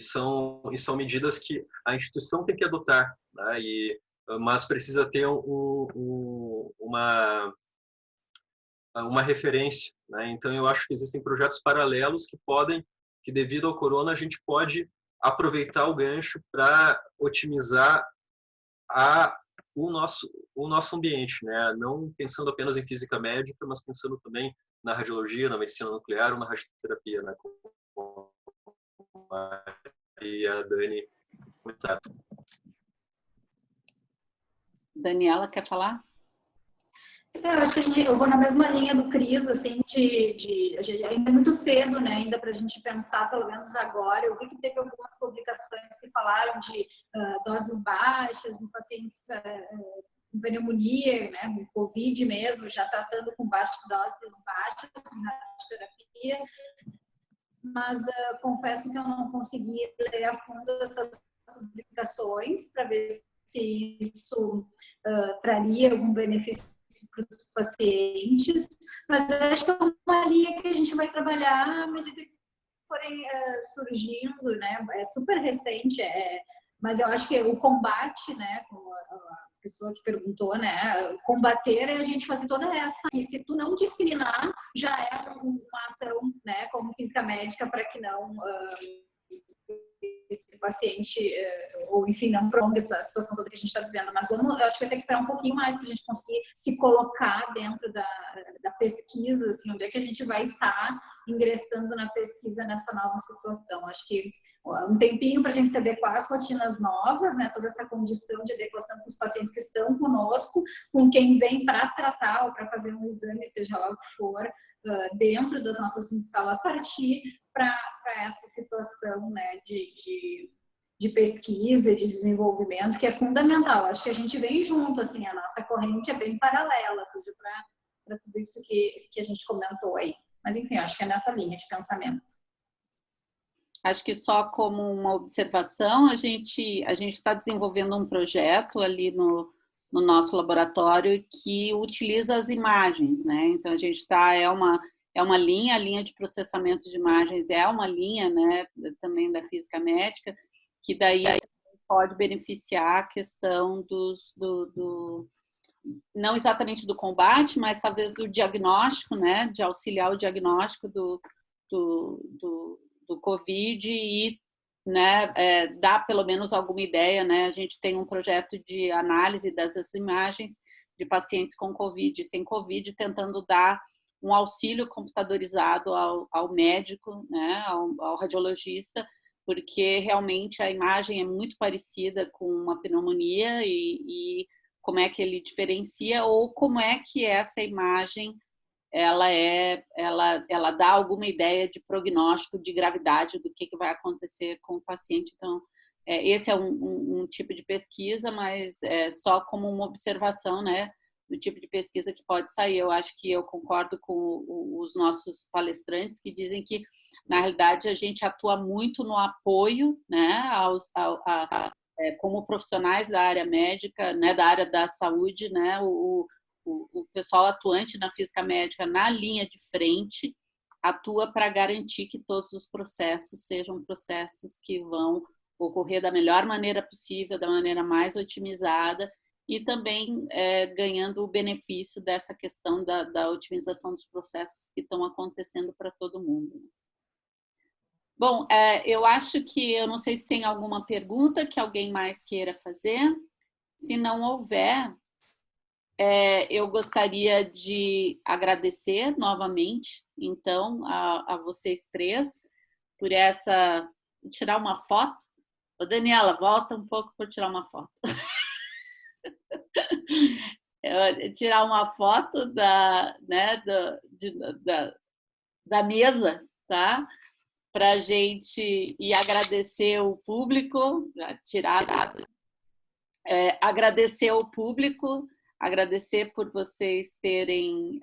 são medidas que a instituição tem que adotar, né? Mas precisa ter uma referência, né? Então, eu acho que existem projetos paralelos que devido ao corona, a gente pode aproveitar o gancho para otimizar o nosso ambiente, né? Não pensando apenas em física médica, mas pensando também na radiologia, na medicina nuclear ou na radioterapia, né? Como a Dani comentaram. Daniela, quer falar? Eu acho que eu vou na mesma linha do Cris, assim, ainda é muito cedo, né, ainda para a gente pensar, pelo menos agora. Eu vi que teve algumas publicações que falaram de doses baixas em pacientes com pneumonia, né, com Covid mesmo, já tratando com doses baixas em radioterapia, mas confesso que eu não consegui ler a fundo essas publicações para ver se isso traria algum benefício para os pacientes, mas eu acho que é uma linha que a gente vai trabalhar à medida que forem surgindo, né? É super recente, mas eu acho que o combate, né, como a pessoa que perguntou, né, combater é a gente fazer toda essa, e se tu não disseminar, já é uma ação, né, como física médica, para que não esse paciente, ou enfim, não prolongue essa situação toda que a gente está vivendo. Mas eu acho que vai ter que esperar um pouquinho mais para a gente conseguir se colocar dentro da pesquisa, assim, onde é que a gente vai estar ingressando na pesquisa nessa nova situação. Acho que um tempinho para a gente se adequar às rotinas novas, né? Toda essa condição de adequação com os pacientes que estão conosco, com quem vem para tratar ou para fazer um exame, seja lá o que for, dentro das nossas instalações, partir para essa situação, né, de pesquisa e de desenvolvimento, que é fundamental. Acho que a gente vem junto, assim, a nossa corrente é bem paralela, seja para tudo isso que a gente comentou aí. Mas, enfim, acho que é nessa linha de pensamento. Acho que só como uma observação, a gente está desenvolvendo um projeto ali no nosso laboratório que utiliza as imagens, né? Então, a gente é uma linha, a linha de processamento de imagens é uma linha, né, também da física médica, que daí pode beneficiar a questão não exatamente do combate, mas talvez do diagnóstico, né, de auxiliar o diagnóstico do Covid e, né, dar pelo menos alguma ideia, né? A gente tem um projeto de análise dessas imagens de pacientes com Covid e sem Covid, tentando dar um auxílio computadorizado ao médico, né, ao radiologista, porque realmente a imagem é muito parecida com uma pneumonia e como é que ele diferencia ou como é que essa imagem ela dá alguma ideia de prognóstico de gravidade do que vai acontecer com o paciente. Então, esse é um tipo de pesquisa, mas é só como uma observação, né, do tipo de pesquisa que pode sair. Eu acho que eu concordo com os nossos palestrantes que dizem que, na realidade, a gente atua muito no apoio, né, como profissionais da área médica, né, da área da saúde, né, o pessoal atuante na física médica na linha de frente atua para garantir que todos os processos sejam processos que vão ocorrer da melhor maneira possível, da maneira mais otimizada e também ganhando o benefício dessa questão da otimização dos processos que estão acontecendo para todo mundo. Bom, eu acho que, eu não sei se tem alguma pergunta que alguém mais queira fazer. Se não houver, eu gostaria de agradecer novamente, então, a vocês três por essa... Vou tirar uma foto. Ô, Daniela, volta um pouco para tirar uma foto. Tirar uma foto da mesa, tá? Para a gente e agradecer o público, agradecer o público, agradecer por vocês terem